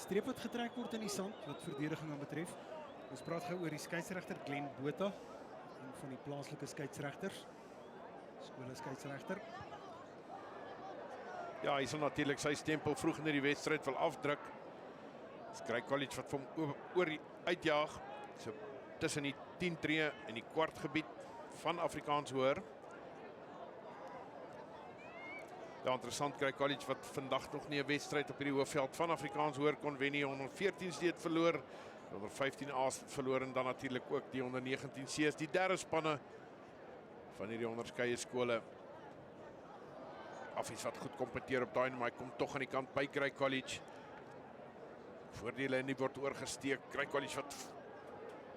streep wat getrek word in die sand, wat verdediging aan betref. Ons praat gou oor die skeieregter Glenn Botha, een van die plaaslike skeieregters, skole-skeieregter. Ja, hy sal natuurlik sy stempel vroeg in die wedstryd wil afdruk. Grey College wat vir hom uitjaag, so tussen die 10 tree en die kwartgebied van Afrikaans Hoër. Ja, interessant, Grey College wat vandag nog nie 'n wedstryd op hierdie hoofveld van Afrikaans Hoër kon wen nie. Onder 14 steed verloor, onder 15 A's verloor en dan natuurlik ook die onder 19 C's, die derde spanne van hierdie onderskeie skole. Affies wat goed kompeteer op daai, maar hy kom tog aan die kant by Grey College. Voordele en die word oorgesteek. Grey College wat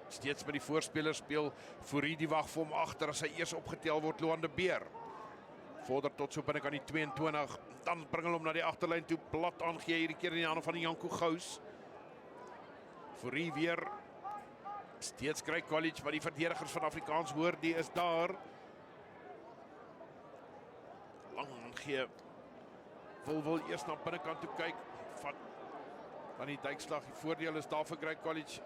steeds met die voorspeler speel. Fourie die wag vir hom agter as hy eers opgetel word. Loan de Beer vorder tot so binne aan die 22. Dan bring hulle hom na die agterlyn toe. Plat aangee hierdie keer in die hande van die Janko Gous. Fourie weer. Steeds Grey College, maar die verdedigers van Afrikaans Hoër, die is daar. Lang aangee. Wil eers na binnekant toe kyk. Vat dan die duikslag. Die voordeel is daar vir Grey College.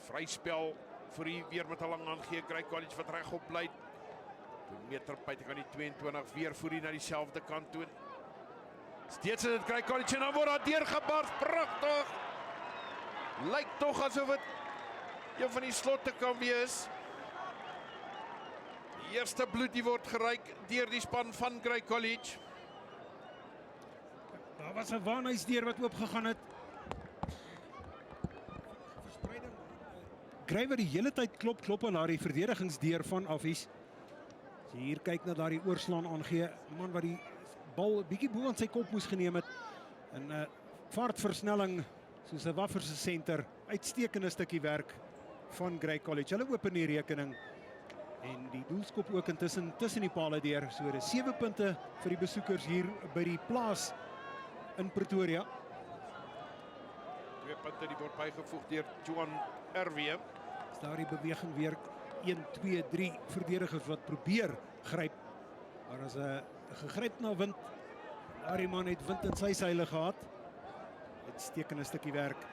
Vryspel vir weer met 'n lang aangee. Grey College wat regop bly. 2 meter buite aan die 22 weer voor na dieselfde kant toe. Steeds is dit Grey College en dan word daar deurgebars. Pragtig. Lyk tog asof dit een van die slotte kan wees. Die eerste bloedie word geryk deur die span van Grey College. Daar was 'n waanhuisdeur wat oopgegaan het. Grywer die hele tyd klop aan daar die verdedigingsdeur van Affies. As jy hier kyk na daardie oorslaan aangee, man wat die bal 'n bietjie bo aan sy kop moes geneem het. En 'n vaartversnelling soos 'n Wafferse senter, uitstekende stukkie werk van Grey College. Hulle open die rekening en die doelskop ook intussen tussen die pale deur. So dis 7 punte vir die besoekers hier by die plaas in Pretoria. 2 punte die word bygevoeg deur Johan RW. Is daar die beweging weer 1, 2, 3 verdedigers wat probeer gryp. Maar as 'n gegryp na wind, daardie man het wind in sy seile gehad. Uitstekende stukkie werk.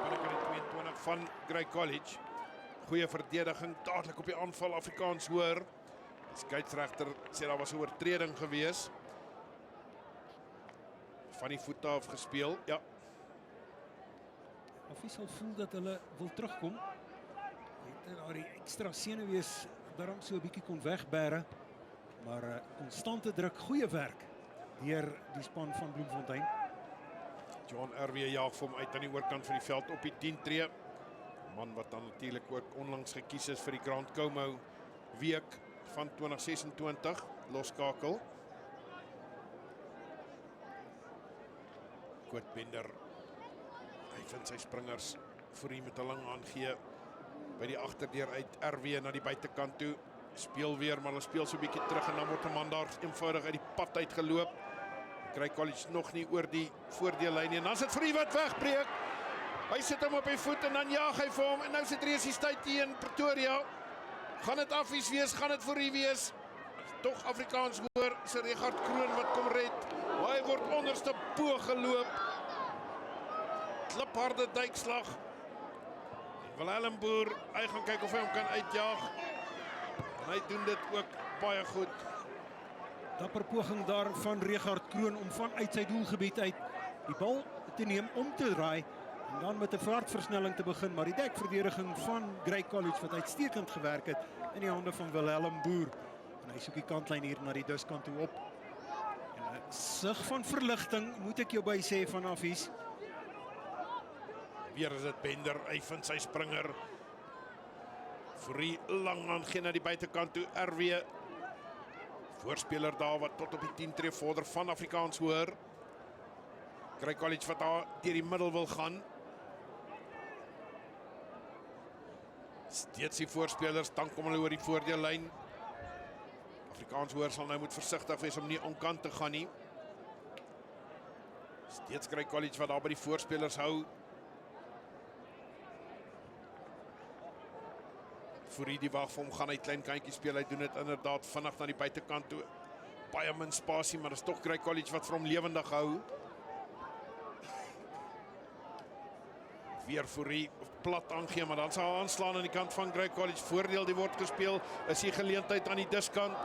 Binne die 22 van Grey College. Goeie verdediging, dadelik op die aanval Afrikaans Hoër. Die skeieregter sê daar was 'n oortreding gewees. Van die voet af gespeel, ja. Affies sal voel dat hulle wil terugkom. Het daar die ekstra senuwees daarom so 'n bietjie kon wegbere. Maar konstante druk, goeie werk deur die span van Bloemfontein. John RW jaag vir hom uit aan die oorkant van die veld op die 10 tree. Man wat dan natuurlik ook onlangs gekies is vir die Grand Como week van 2026, loskakel. Kootbender. Hy vind sy springers voor hy met 'n lang aangee by die agterdeur uit RW na die buitekant toe. Speel weer, maar hulle speel so 'n bietjie terug en dan word 'n man daar eenvoudig uit die pad uitgeloop. Grey College nog nie oor die voordeellyn nie. En dan sit Fourie wat wegbreek. Hy sit hom op die voet en dan jaag hy vir hom. En nou sit Resies tyd hier in Pretoria. Gaan dit Affies wees? Gaan dit Fourie wees? Tog Afrikaans Hoër se Richard Kroon wat kom red. Hy word onderste bo geloop. Klipharde duikslag. Willem Boer, hy gaan kyk of hy hom kan uitjaag. En hy doen dit ook baie goed. Dapper poging daar van Richard Kroon om vanuit sy doelgebied uit die bal te neem, om te draai en dan met 'n vaartversnelling te begin. Maar die dekverdediging van Grey College wat uitstekend gewerk het in die hande van Willem Boer. En hy soek die kantlyn hier na die duskant toe op. En 'n sig van verligting, moet ek jou by sê, van Affies. Weer is dit Bender, hy vind sy springer. Fourie lang aangee na die buitekant toe, RW. Voorspeler daar wat tot op die 10 tree vorder van Afrikaans Hoër. Grey College wat daar deur die middel wil gaan. Steeds die voorspelers, dan kom hulle oor die voordeellyn. Afrikaans Hoër sal nou moet versigtig wees om nie onkant te gaan nie. Steeds Grey College wat daar by die voorspelers hou. Fourie die wag vir hom, gaan hy klein kantjie speel, hy doen dit inderdaad vinnig na die buitekant toe. Baie min spasie, maar dis tog Grey College wat vir hom lewendig hou. Weer Fourie plat aangee, maar dan sal aanslaan aan die kant van Grey College. Voordeel die word gespeel, is die geleentheid aan die diskant.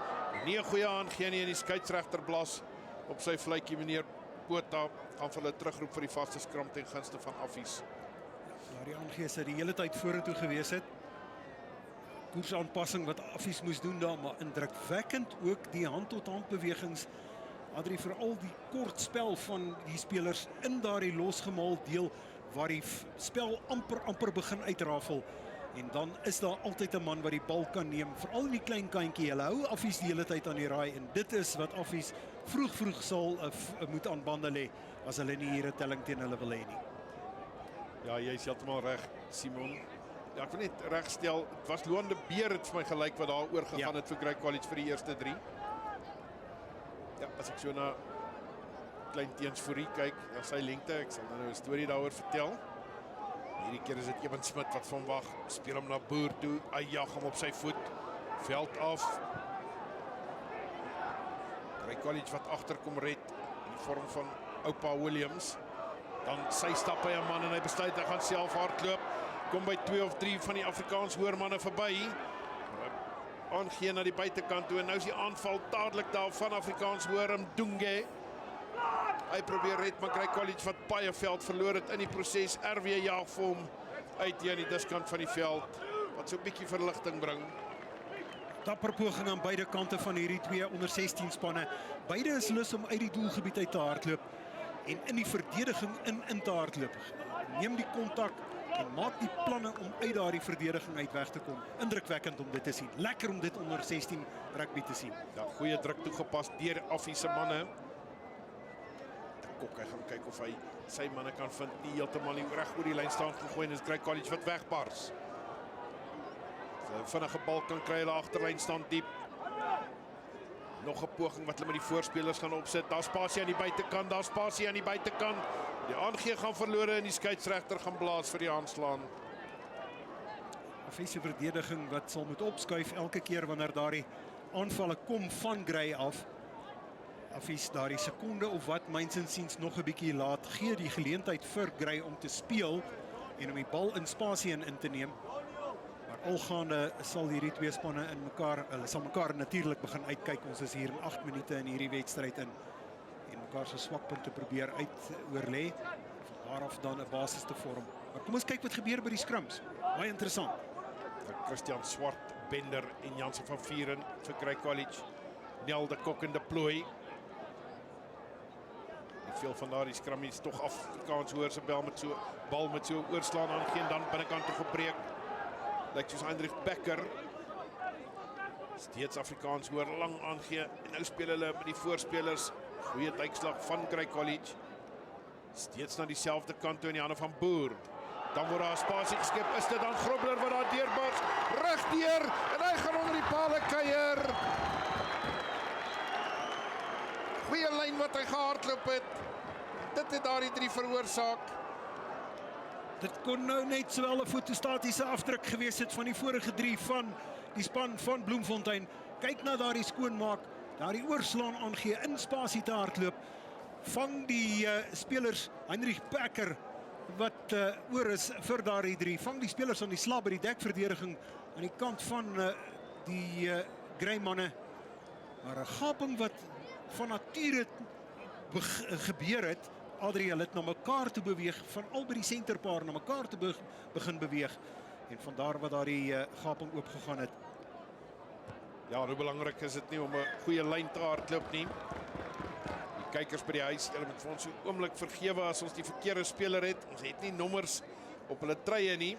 Nie 'n goeie aangee nie en die skeieregter blaas op sy fluitjie. Meneer Botha gaan vir hulle terugroep vir die vaste skram ten gunste van Affies. Die aangee sy die hele tyd vorentoe gewees het. Koersaanpassing wat Affies moes doen daar, maar indrukwekkend ook die hand-tot-hand bewegings. Adrie, veral die kort spel van die spelers in daardie losgemaal deel waar die spel amper begin uitrafel. En dan is daar altyd 'n man wat die bal kan neem, veral in die klein kantjie. Hulle hou Affies die hele tyd aan die raai en dit is wat Affies vroeg sal moet aan bande lê as hulle nie hier 'n telling teen hulle wil hê nie. Ja, jy is heeltemal reg, Simon. Ja, ek wil net regstel, dit was Loan de Beer het vir my gelyk wat daar oorgegaan het vir Grey College vir die eerste 3. Ja, as ek so na klein teens Fourie kyk, ja, sy lengte, ek sal nou 'n storie daaroor vertel. Hierdie keer is dit Eben Smit wat van wag, speel hom na Boer toe, hy jag hom op sy voet, veld af. Grey College wat agterkom red in die vorm van oupa Williams. Dan sy stap by 'n man en hy besluit hy gaan self hardloop. Kom by 2 of 3 van die Afrikaans hoërmanne verby. Aangee na die buitekant toe en nou is die aanval dadelik daar van Afrikaans hoër Mdunge. Hy probeer red, maar Grey College wat baie veld verloor het in die proses. RW jaag vir hom uit hier aan die diskant van die veld, wat so 'n bietjie verligting bring. Dapper poging aan beide kante van hierdie twee onder 16 spanne. Beide is lus om uit die doelgebied uit te hardloop en in die verdediging in te hardloop. Neem die kontak en maak die planne om uit daardie verdediging uit weg te kom. Indrukwekkend om dit te sien. Lekker om dit onder 16 rugby te sien. Ja, goeie druk toegepas deur Affie se manne. Kok, hy gaan kyk of hy sy manne kan vind. Nie heeltemal nie reg oor die lyn staan gegooi en is Grey College wat wegbars. So vinnige bal kan kry, hulle agterlyn staan diep. Nog 'n poging wat hulle met die voorspelers gaan opsit. Daar's spasie aan die buitekant, daar's spasie aan die buitekant. Die aangee gaan verlore en die skeieregter gaan blaas vir die aanslaan. Affies se verdediging wat sal moet opskuif elke keer wanneer daardie aanvalle kom van Grey af. Affies daardie sekonde of wat myns insiens nog 'n bietjie laat gee die geleentheid vir Grey om te speel en om die bal in spasie in te neem. Maar algaande sal hierdie twee spanne hulle sal mekaar natuurlik begin uitkyk. Ons is hier in 8 minute in hierdie wedstryd in en mekaar se swakpunte probeer oorlê van daar af dan 'n basis te vorm. Maar kom ons kyk wat gebeur by die scrums. Baie interessant. Christian Swart, Bender en Jansen van Vieren vir Grey College. Nel de Kok en de Plooi. Veel van daardie skrammies tog Afrikaans hoor se bal met so oorslaan aangee en dan binnekant toe gebreek. Lyk soos Heinrich Becker. Steeds Afrikaans hoor lang aangee en nou speel hulle met die voorspelers. Goeie duikslag van Grey College. Steeds na dieselfde kant toe in die hande van Boer. Dan word daar spasie geskep. Is dit dan Grobler wat daar deurbars? Regdeur en hy gaan onder die pale kuier. Goeie lyn wat hy gehardloop het. Dit het daardie 3 veroorsaak. Dit kon nou net sowel 'n fotostatiese afdruk gewees het van die vorige 3 van die span van Bloemfontein. Kyk na daardie skoonmaak, daardie oorslaan aangee, in spasie te hardloop. Vang die spelers, Heinrich Becker, wat oor is vir daardie 3. Vang die spelers aan die slap by die dekverdediging aan die kant van die Grey manne. Maar 'n gaping wat van nature gebeur het. Adrie, hulle het na mekaar toe beweeg, van al by die senterpaar na mekaar toe begin beweeg. En vandaar wat daar die gaping oopgegaan het. Ja, hoe belangrik is dit nie om 'n goeie lyn te hardloop nie. Die kykers by die huis, hulle moet vir ons so oomblik vergewe as ons die verkeerde speler het. Ons het nie nommers op hulle treye nie.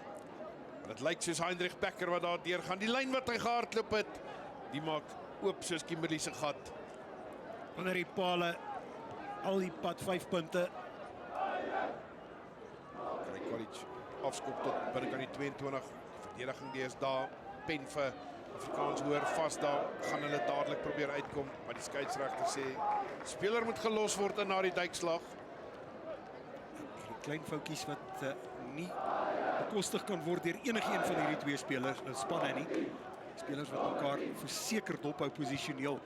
Dit lyk soos Heinrich Becker wat daar deurgaan. Die lyn wat hy gehardloop het, die maak oop soos Kimberley se gat. Onder die pale, al die pad 5 punte. Grey College afskop tot binne aan die 22. Verdediging die is daar. Pen vir Afrikaans hoor vas daar. Gaan hulle dadelik probeer uitkom. Maar die skeieregter sê, speler moet gelos word in na die duikslag. Die klein foutjies wat nie bekostig kan word deur enige een van hierdie twee spelers, spanne nie. Spelers wat mekaar verseker dophou posisioneel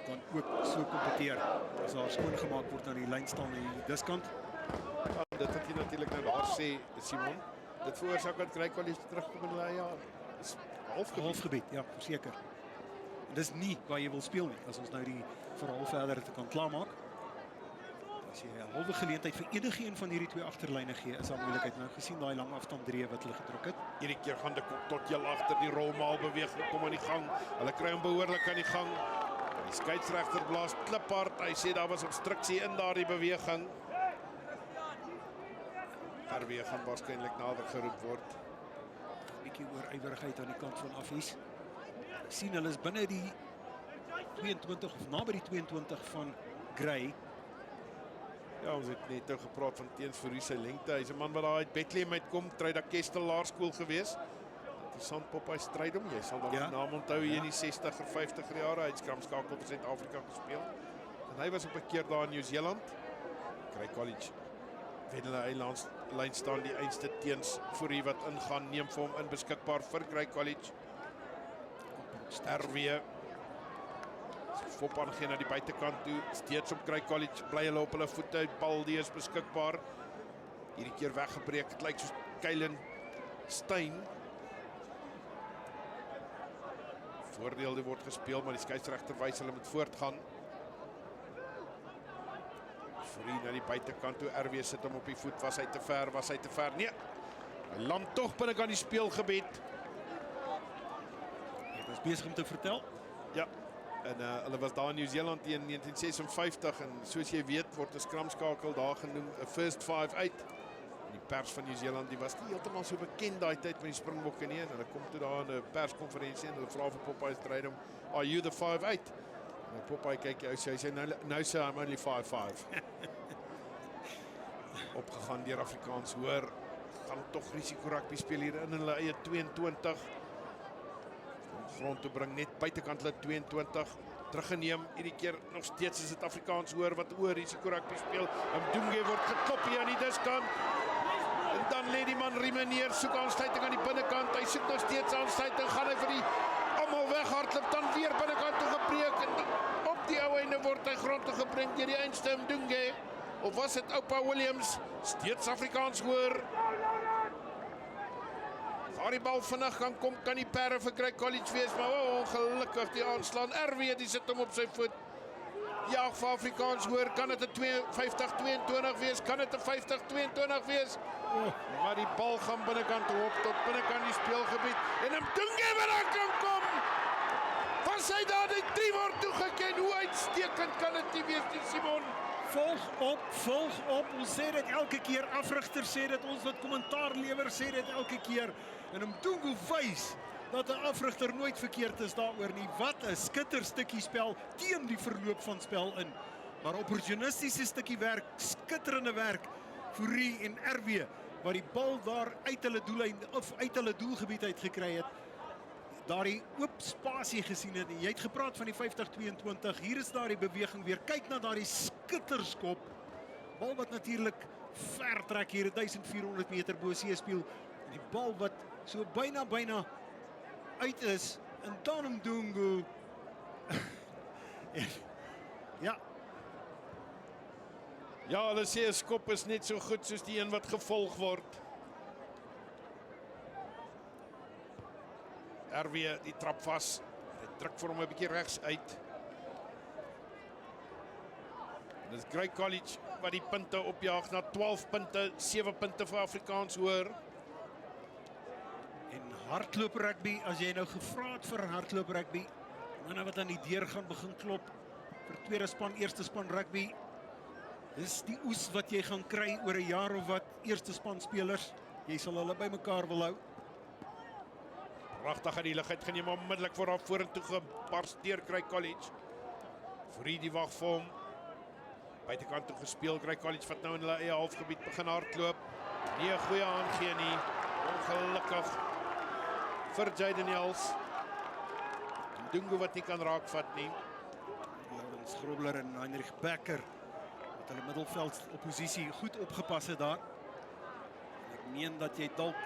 dan ook so kompeteer. As daar skoon gemaak word aan die lyn staan en die diskant. Ja, dit wat jy natuurlik nou daar sê, Simon, dit veroorsaak dat Grey College terugkom in hulle eie Halfgebied, ja, verseker. En dis nie waar jy wil speel nie, as ons nou die verhaal verder te kan klaarmaak. As jy 'n halwe geleentheid vir enige een van hierdie twee agterlyne gee, is daar moeilikheid. Nou gesien daai lang afstanddreë wat hulle gedruk het. Hierdie keer gaan de Kok tot heel agter die rolmaal beweging kom aan die gang. Hulle kry hom behoorlik aan die gang. Die skeieregter blaas kliphard. Hy sê daar was obstruksie in daardie beweging. RW gaan waarskynlik nader geroep word. 'n Bietjie oorywerigheid aan die kant van Affies. Sien hulle is binne die 22 of naby die 22 van Grey. Ja, ons het net nou gepraat van Teens Fourie sy lengte. Hy's 'n man wat daar uit Bethlehem uitkom, Truida Kestel Laerskool gewees. Die Sandpop stry hom. Jy sal dalk die naam onthou hier in die 60er, 50er jare. Hy het skramskakel vir Suid-Afrika gespeel. En hy was op 'n keer daar in Nieu-Seeland. Grey College wen hulle eilyn staan die einste Teens Fourie wat ingaan, neem vir hom in beskikbaar vir Grey College. RW Fop aangeen na die buitekant toe, steeds op Grey College, bly hulle op hulle voete, bal die is beskikbaar. Hierdie keer weggebreek, het lyk soos Kylen Steyn. Voordeel die word gespeel, maar die skeieregter wys hulle moet voortgaan. Fourie na die buitekant toe, RW sit hom op die voet, was hy te ver? Nee, hy land tog binne aan die speelgebied. Ek was besig om te vertel. Ja. En hulle was daar in Nieu-Seeland in 1956 en soos jy weet word 'n skramskakel daar genoem 'n first 5 uit. Die pers van Nieu-Seeland die was nie heeltemal so bekend daai tyd met die Springbokke nie en hulle kom toe daar in 'n perskonferensie en hulle vra vir Popeye Strydom, "Are you the 5-8?" En Popeye kyk hy sê no sir, I'm only 5-5. Opgegaan deur Afrikaans hoor, gaan tog risiko rugby speel hier in hulle eie 22. Grond te bring, net buitekant hulle 22, teruggeneem, hierdie keer nog steeds is dit Afrikaans hoor, wat oor risiko rugby speel, Mdunge word geklop hier aan die diskant, en dan lê die man Riemen neer, soek aansluiting aan die binnekant, hy soek nog steeds aansluiting, gaan hy vir die almal weghardloop, dan weer binnekant toe gebreek, en op die ou einde word hy grond toe gebring deur die einste Mdunge, of was dit Oupa Williams, steeds Afrikaans hoor. Waar die bal vinnig kan kom, kan die perde vir Grey College wees, maar ongelukkig die aanslaan. RW die sit hom op sy voet. Jaag vir Afrikaans hoor, kan dit 'n 50-22 wees, kan dit 'n 50-22 wees. Maar die bal gaan binnekant hop tot binnekant die speelgebied. En Mdunge wat daar kan kom. Was hy daar die 3 word toegeken, hoe uitstekend kan dit nie wees nie, Simon? Volg op. Ons sê dit elke keer. Afrigter sê dit, ons wat kommentaar lewer sê dit elke keer. En Mdungu wys dat 'n afrigter nooit verkeerd is daaroor nie. Wat 'n skitterstukkie spel teen die verloop van spel in. Maar opportunistiese stukkie werk, skitterende werk. Fourie en RW wat die bal daar uit hulle doellyn of uit hulle doelgebied uit gekry het. Daardie oop spasie gesien het. Jy het gepraat van die 50-22. Hier is daardie beweging weer. Kyk na daardie skitterskop. Bal wat natuurlik ver trek hier 1400 meter bo seespieël. Die bal wat so byna uit is en dan Mdungu. Ja. Ja, hulle sê 'n skop is net so goed soos die een wat gevolg word. RW die trap vas. Hy druk vir hom 'n bietjie regs uit. En dis Grey College wat die punte opjaag na 12 punte, 7 punte vir Afrikaans hoor. En hardloop rugby, as jy nou gevra het vir hardloop rugby, manne wat aan die deur gaan begin klop vir tweede span, eerste span rugby. Dis die oes wat jy gaan kry oor 'n jaar of wat, eerste span spelers. Jy sal hulle bymekaar wil hou. Pragtig aan die lug uitgeneem, onmiddellik voor haar vorentoe gebars deur Grey College. Fourie die wag vir hom. Buitekant toe gespeel, Grey College wat nou in hulle eie halfgebied begin hardloop. Nie 'n goeie aangee nie. Ongelukkig vir Jayden Els. Mdungu wat nie kan raakvat nie. Laurens Grobler en Heinrich Becker wat hulle middelveld opposisie goed opgepas het daar. En ek meen dat jy dalk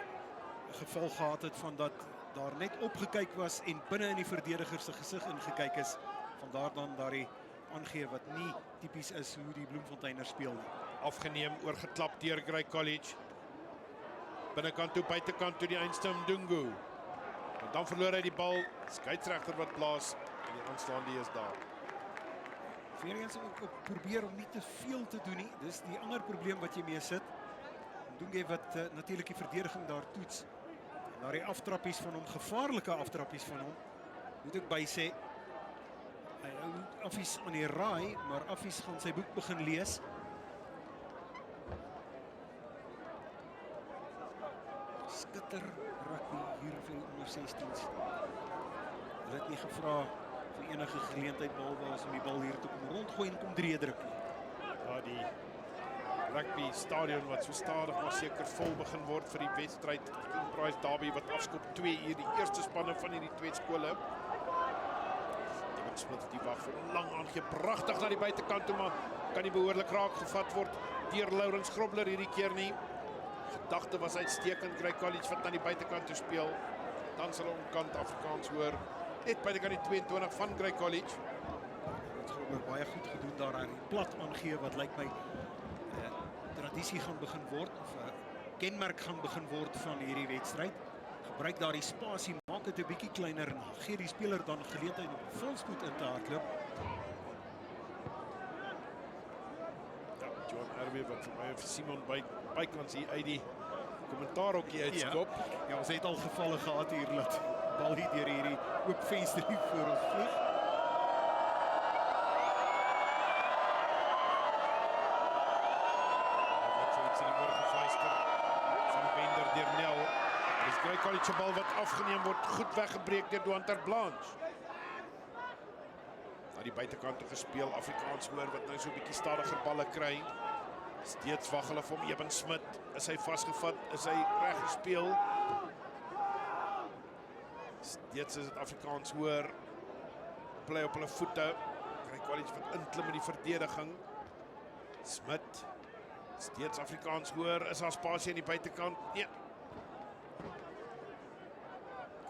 'n geval gehad het van dat daar net opgekyk was en binne in die verdediger se gesig ingekyk is. Vandaar dan daardie aangee wat nie tipies is hoe die Bloemfonteiners speel nie. Afgeneem, oorgeklap deur Grey College. Binnekant toe, buitekant toe die eindste Mdungu. En dan verloor hy die bal, skeieregter wat blaas en die aanslaande is daar. Weer eens ook probeer om nie te veel te doen nie. Dis die ander probleem wat jy mee sit. Mdungu wat natuurlik die verdediging daar toets. En daar die aftrappies van hom, gevaarlike aftrappies van hom, moet ek by sê. Hy hou Affies aan die raai, maar Affies gaan sy boek begin lees. Skitter rugby hier vir die onder 16s. Hulle het nie gevra vir enige geleentheid behalwe om die bal hier te kom rondgooi en kom drie druk nie. Ja, die rugby stadion wat so stadig maar seker vol begin word vir die wedstryd. Price Derby wat afskop 2 uur, die eerste spanne van hierdie twee skole. Smit die wag vir 'n lang aangee, pragtig na die buitekant toe, maar kan nie behoorlik raak gevat word deur Laurens Grobler hierdie keer nie. Gedagte was uitstekend, Grey College wat aan die buitekant toe speel. Dan sal onkant Afrikaans hoor, net buitekant die 22 van Grey College. Wat Grobler baie goed gedoen daar aan die plat aangee wat lyk my tradisie gaan begin word of 'n kenmerk gaan begin word van hierdie wedstryd. Gebruik daar die spasie, maak dit 'n bietjie kleiner en gee die speler dan geleentheid om volspoed in te hardloop. Ja, Johan Erwe wat vir my en vir Simon bykans hier uit die kommentaarhokkie uitskop. Ja, ons het al gevalle gehad hier dat bal hier deur hierdie oop venster hier voor ons vlieg. Wat sou dit sien word gefluister van Bender deur Nel. Dis Grey College se bal wat afgeneem word, goed weggebreek deur Duanter Blanche. Na die buitekant toe gespeel, Afrikaans hoor wat nou so 'n bietjie stadiger balle kry. Steeds wag hulle vir hom, Eben Smit. Is hy vasgevat? Is hy reg gespeel? Steeds is dit Afrikaans hoor. Bly op hulle voete. Grey College wat inklim in die verdediging. Smit. Steeds Afrikaans hoor. Is daar spasie aan die buitekant? Nee.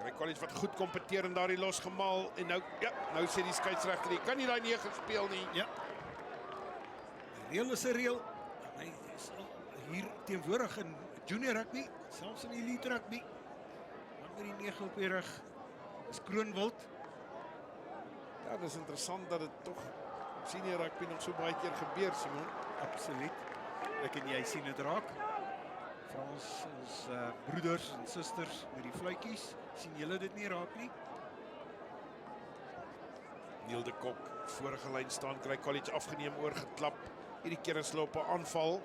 Grey College wat goed kompeteer en daardie losgemaal en nou nou sê die skeieregter, jy kan nie daai 9 speel nie. Ja. Die reël is 'n reël. Hy is hier teenwoordig in junior rugby, selfs in elite rugby. Dan met die 9 op die rug is Kroonwild. Ja, dis interessant dat dit tog senior rugby nog so baie keer gebeur, Simon. Absoluut. Ek en jy sien dit raak. Frans, ons broeders en susters met die fluitjies, sien julle dit nie raak nie? Neil de Kok, vorige lyn staan, Grey College afgeneem, oorgeklap. Hierdie keer is hulle op 'n aanval.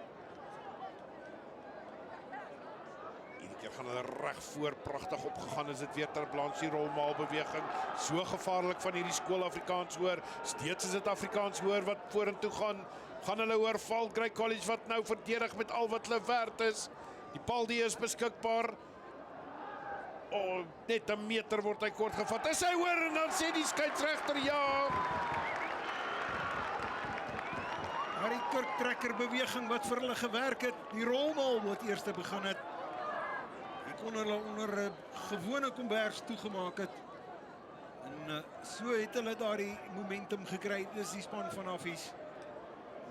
Hierdie keer gaan hulle reg voor, pragtig opgegaan. Is dit weer ter Blanche die rolmaal beweging. So gevaarlik van hierdie skool Afrikaans hoor. Steeds is dit Afrikaans hoor wat vorentoe gaan. Gaan hulle oorval Grey College wat nou verdedig met al wat hulle werd is. Die bal die is beskikbaar. Net 'n meter word hy kort gevat. Is hy hoor en dan sê die skeieregter ja. Die kurktrekker beweging wat vir hulle gewerk het, die rolmaal wat eers begin het. Hy kon hulle onder 'n gewone kombers toegemaak het. En so het hulle daardie momentum gekry. Dis die span van Affies.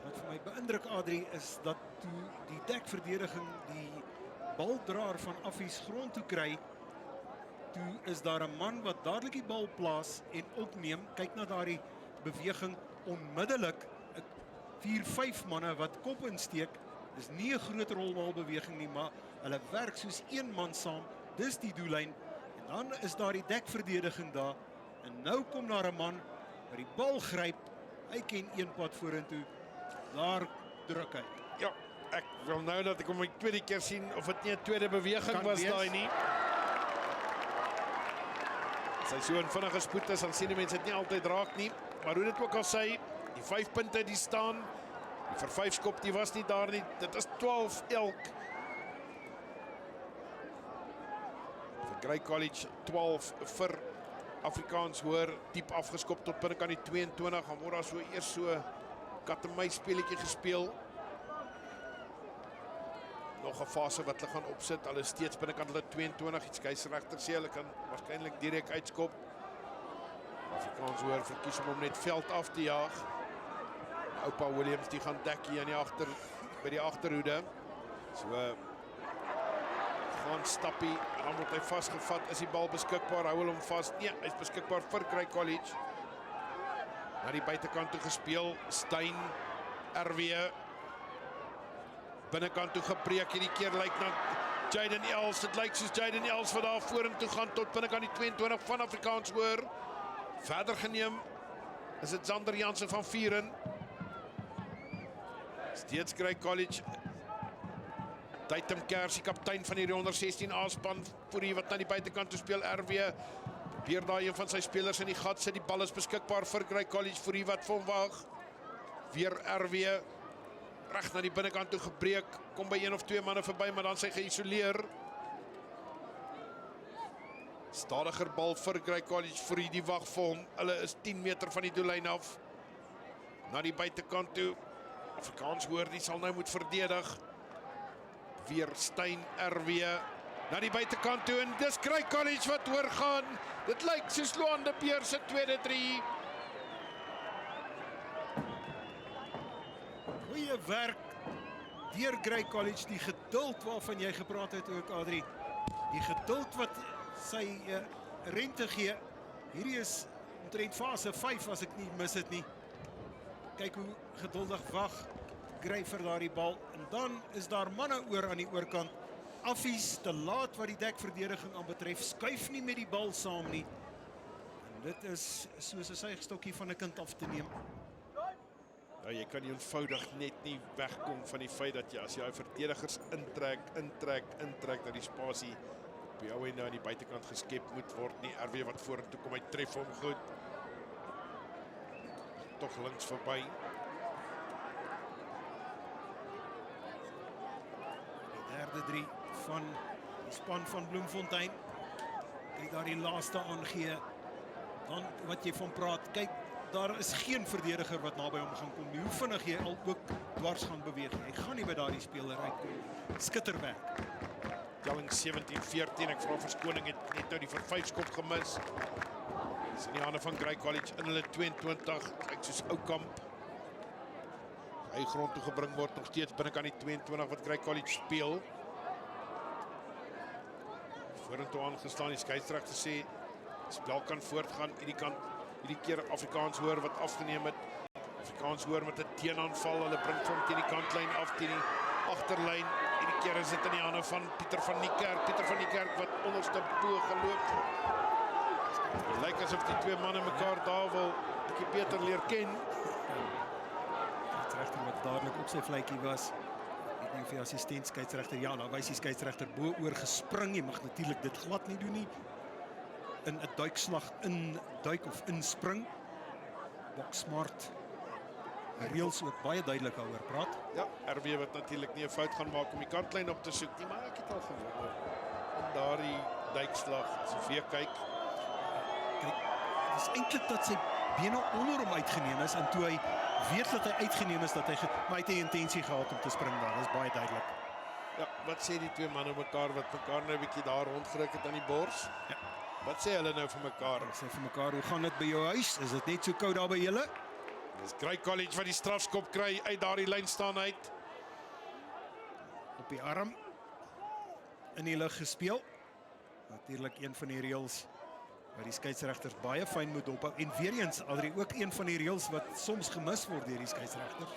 Wat vir my beïndruk, Adrie, is dat toe die dekverdediging die baldraer van Affies grond toe kry, toe is daar 'n man wat dadelik die bal plaas en opneem. Kyk na daardie beweging onmiddellik. 4-5 manne wat kop insteek. Dis nie 'n groot rolmaalbeweging nie, maar hulle werk soos een man saam. Dis die doellyn. En dan is daar die dekverdediging daar. En nou kom daar 'n man wat die bal gryp. Hy ken een pad vorentoe. Daar druk hy. Ja, ek wil nou dat ek hom die tweede keer sien of dit nie 'n tweede beweging Kan was wees. daai nie. As hy so in vinnige spoed is, dan sien die mense dit nie altyd raak nie. Maar hoe dit ook al sê, die 5 punte die staan, die vir 5 skop die was nie daar nie. Dit is 12 elk. Vir Grey College 12 vir Afrikaans hoor, diep afgeskop tot binnekant die 22. Dan word daar so eers so kat-en-my speletjie gespeel. Nog 'n fase wat hulle gaan opsit. Hulle is steeds binnekant hulle 22. Die skeieregter sê hulle kan waarskynlik direk uitskop. Afrikaans hoor verkies om net veld af te jaag. Oupa Williams die gaan dek hier aan die by die agterhoede. So gaan Stappie, dan word hy vasgevat. Is die bal beskikbaar? Hou hulle hom vas? Nee, hy's beskikbaar vir Grey College. Na die buitekant toe gespeel. Stein, RW. Binnekant toe gepreek. Hierdie keer lyk na Jayden Els. Dit lyk soos Jayden Els wat daar vorentoe gaan tot binnekant die 22 van Afrikaanshoër. Verder geneem is dit Zander Jansen van Vieren. Steeds Grey College. Taitem Kers, die kaptein van die onder 16 A-span, Fourie wat na die buitekant toe speel. RW probeer daar een van sy spelers in die gat sit. Die bal is beskikbaar vir Grey College. Fourie wat vir hom wag. Weer RW reg na die binnekant toe gebreek. Kom by een of twee manne verby, maar dan sy geïsoleer. Stadiger bal vir Grey College. Fourie die wag vir hom. Hulle is 10 meter van die doellyn af. Na die buitekant toe. Afrikaanshoër, die sal nou moet verdedig. Weer Stein, RW na die buitekant toe en dis Grey College wat oorgaan. Dit lyk soos Loan de Beer se tweede 3. Goeie werk deur Grey College, die geduld waarvan jy gepraat het ook, Adrie. Die geduld wat sy rente gee. Hierdie is omtrent fase 5 as ek nie mis dit nie. Kyk hoe geduldig wag Grey vir daardie bal. En dan is daar manne oor aan die oorkant. Affies te laat wat die dekverdediging aanbetref. Skuif nie met die bal saam nie. En dit is soos 'n suigstokkie van 'n kind af te neem. Ja, jy kan nie eenvoudig net nie wegkom van die feit dat jy as jy verdedigers intrek dat die spasie op jou en aan die buitekant geskep moet word nie. RW wat vorentoe kom, hy tref hom goed. Tog links verby. Die derde 3 van die span van Bloemfontein. Kyk daar die laaste aangee. Dan wat jy van praat, kyk, daar is geen verdediger wat naby hom gaan kom nie. Hoe vinnig jy al ook dwars gaan beweeg. Hy gaan nie by daardie speler uitkom. Skitterwerk. Telling 17-14. Ek vra verskoning, het net nou die vervyfskop gemis. Dis in die hande van Grey College in hulle 22. Kyk soos Oukamp. Hy grond toe gebring word nog steeds binnekant die 22 wat Grey College speel. Vorentoe aangestaan, die skeieregter sê spel kan voortgaan. Hierdie keer Afrikaanshoër wat afgeneem het. Afrikaanshoër met 'n teenaanval. Hulle bring hom teen die kantlyn af teen die agterlyn. Hierdie keer is dit in die hande van Pieter van Niekerk. Pieter van Niekerk wat onderste bo geloop. Dit lyk asof die twee manne mekaar daar wil 'n bietjie beter leer ken. Skeieregter wat dadelik op sy vletjie was. Ek weet nie of die assistent skeieregter, ja, nou wys die skeieregter bo oor gespring. Jy mag natuurlik dit glad nie doen nie. In 'n duikslag induik of inspring. Boksmart. Reëls ook baie duidelik daaroor praat. Ja, RW wat natuurlik nie 'n fout gaan maak om die kantlyn op te soek nie, maar ek het al gewonder in daardie duikslag as jy weer kyk. Kyk, dit is eintlik dat sy bene onder hom uitgeneem is en toe hy weet dat hy uitgeneem is dat hy maar hy het 'n intensie gehad om te spring daar. Dit is baie duidelik. Ja, wat sê die twee manne mekaar wat mekaar nou 'n bietjie daar rondgeruk het aan die bors? Ja. Wat sê hulle nou vir mekaar? Sê vir mekaar, hoe gaan dit by jou huis? Is dit net so koud daar by julle? Dis Grey College wat die strafskop kry uit daardie lyn staan uit. Op die arm. In die lug gespeel. Natuurlik een van die reëls wat die skeieregters baie fyn moet dophou. En weer eens, Adrie, ook een van die reëls wat soms gemis word deur die skeieregters.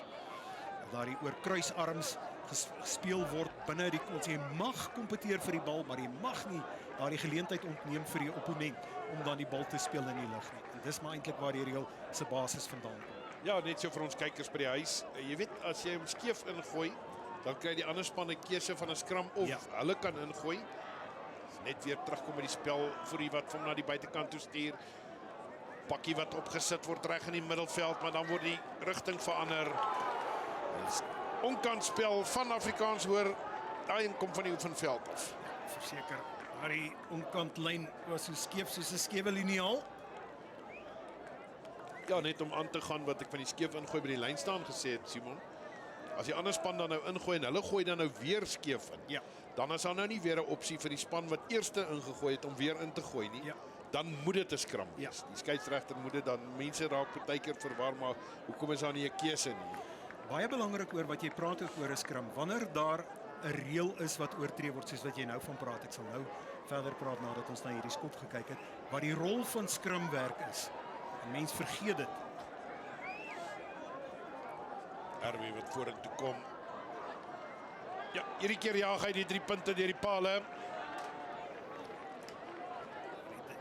Daardie oor kruisarms gespeel word binne die ons jy mag kompeteer vir die bal, maar jy mag nie daardie geleentheid ontneem vir die opponent om dan die bal te speel in die lug nie. En dis maar eintlik waar die reël se basis vandaan kom. Ja, net so vir ons kykers by die huis. Jy weet, as jy hom skeef ingooi, dan kry die ander span 'n keuse van 'n skram of hulle kan ingooi. Net weer terugkom by die spel vir wat hom na die buitekant toe stuur. Pakkie wat opgesit word reg in die middelveld, maar dan word die rigting verander. Onkantspel van Afrikaanshoër. Daai kom van die oefenveld af. Verseker, die onkantlyn was so skeef soos 'n skewe liniaal. Ja, net om aan te gaan wat ek van die skeef ingooi by die lyn staan gesê het, Simon. As die ander span dan nou ingooi en hulle gooi dan nou weer skeef in. Ja. Dan is daar nou nie weer 'n opsie vir die span wat eerste ingegooi het om weer in te gooi nie. Ja. Dan moet dit 'n skram wees. Ja. Die skeieregter moet dit dan mense raak partykeer verwar, maar hoekom is daar nie 'n keuse nie? baie belangrik oor wat jy praat ook oor 'n skram. Wanneer daar 'n reël is wat oortree word, soos wat jy nou van praat, ek sal nou verder praat nadat ons na hierdie skop gekyk het, wat die rol van skramwerk is. 'n Mens vergeet dit. RW wat vorentoe kom. Ja, hierdie keer jaag hy die 3 punte deur die pale.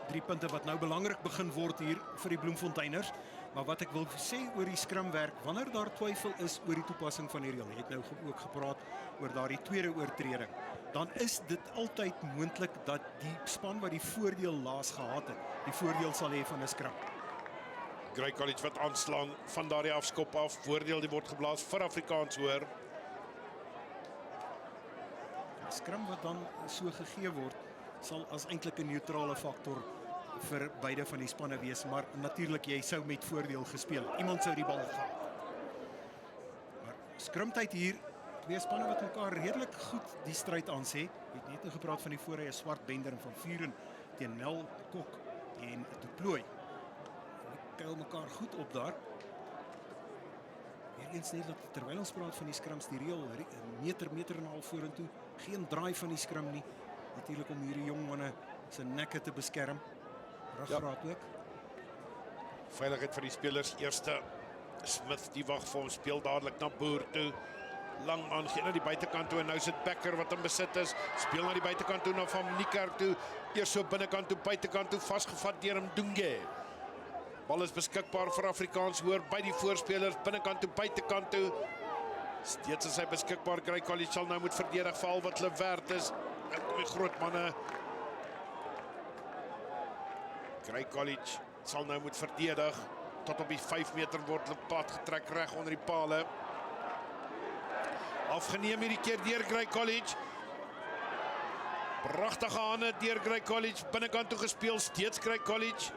3 punte wat nou belangrik begin word hier vir die Bloemfonteiners. Maar wat ek wil sê oor die skramwerk, wanneer daar twyfel is oor die toepassing van die reël, jy het nou ook gepraat oor daardie tweede oortreding, dan is dit altyd moontlik dat die span wat die voordeel laas gehad het, die voordeel sal hê van 'n skram. Grey College wat aanslaan van daardie afskop af. Voordeel die word geblaas vir Afrikaans hoor. 'n Skram wat dan so gegee word, sal as eintlik 'n neutrale faktor vir beide van die spanne wees, maar natuurlik jy sou met voordeel gespeel het. Iemand sou die bal gehad. Maar skrimtyd hier, twee spanne wat mekaar redelik goed die stryd aansê. Jy het net gepraat van die voorrye Swart Bender en van Vuren teen Nel Kok en Du Plooy. Kuil mekaar goed op daar. Weer eens net dat terwyl ons praat van die skrams, die reël meter en 'n half vorentoe, geen draai van die skram nie. Natuurlik om hierdie jong manne se nekke te beskerm. Ruggraat ook. Veiligheid vir die spelers. Eerste Smith die wag vir hom, speel dadelik na Boer toe. Lang aangee na die buitekant toe en nou sit Becker wat in besit is. Speel na die buitekant toe na Van Niekerk toe. Eers so binnekant toe, buitekant toe vasgevat deur Mdunge. Bal is beskikbaar vir Afrikaans hoor by die voorspelers binnekant toe, buitekant toe. Steeds is hy beskikbaar. Grey College sal nou moet verdedig vir al wat hulle werd is. Nou kom die groot manne. Grey College sal nou moet verdedig. Tot op die 5 meter word hulle pad getrek reg onder die pale. Afgeneem hierdie keer deur Grey College. Pragtige hande deur Grey College. Binnekant toe gespeel, steeds Grey College.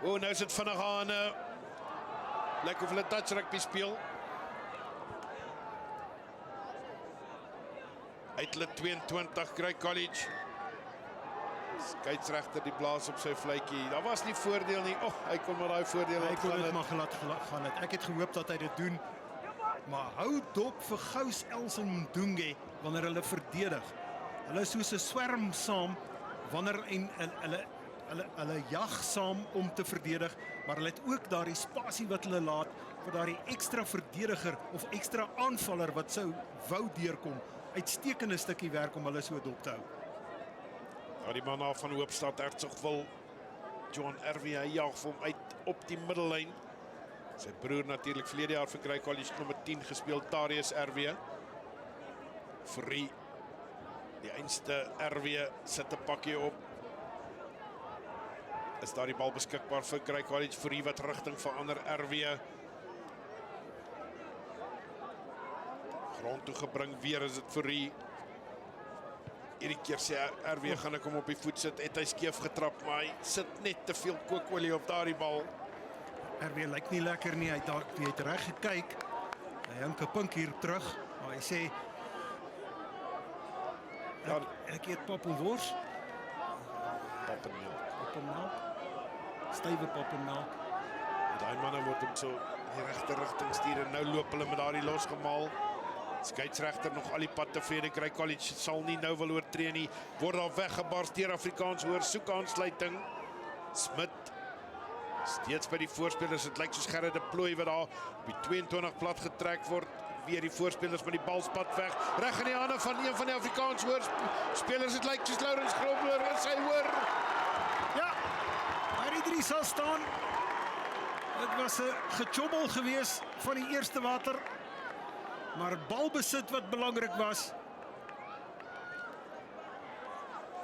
O, nou is dit vinnige hande. Lyk of hulle touch rugby speel. Uit hulle 22 Grey College. Skeieregter die blaas op sy fluitjie. Daar was nie voordeel nie. Hy kon maar daai voordeel Hy kon gaan dit het. maar laat gaan het. Ek het gehoop dat hy dit doen. Maar hou dop vir Gous Els en Mdunge wanneer hulle verdedig. Hulle is soos 'n swerm saam wanneer en hulle jag saam om te verdedig, maar hulle het ook daardie spasie wat hulle laat vir daardie ekstra verdediger of ekstra aanvaller wat sou wou deurkom. Uitstekende stukkie werk om hulle so dop te hou. Ja, die man af van Hoopstad, Hertzogville, John RW, hy jaag vir hom uit op die middellyn. Sy broer natuurlik verlede jaar vir Grey College nommer 10 gespeel, Tarius RW. Fourie, die einste RW, sit 'n pakkie op. Is daar die bal beskikbaar vir Grey College, Fourie wat rigting verander, RW. Grond toe gebring, weer is dit Fourie. Hierdie keer sê RW gaan ek hom op die voet sit, het hy skeef getrap, maar hy sit net te veel kookolie op daardie bal. RW lyk nie lekker nie, hy het reg gekyk. Hy hink 'n pink hier terug, maar hy sê ek eet pap en wors. Pap en melk. Pap en melk. Stywe pap en melk. Daai manne word hom so in die regte rigting stuur en nou loop hulle met daardie losgemaal. Skeieregter nog al die pad tevrede. Grey College sal nie nou wil oortree nie. Word daar weggebars deur Afrikaans hoor, soek aansluiting. Smit steeds by die voorspelers. Dit lyk soos Gerrit de Plooy wat daar op die 22 plat getrek word. Weer die voorspelers met die balspat weg. Reg in die hande van een van die Afrikaans hoor spelers. Dit lyk soos Lourens Grobler is hy hoor. Ja, hierdie drie sal staan. Dit was 'n gechobbel gewees van die eerste water. Maar balbesit wat belangrik was.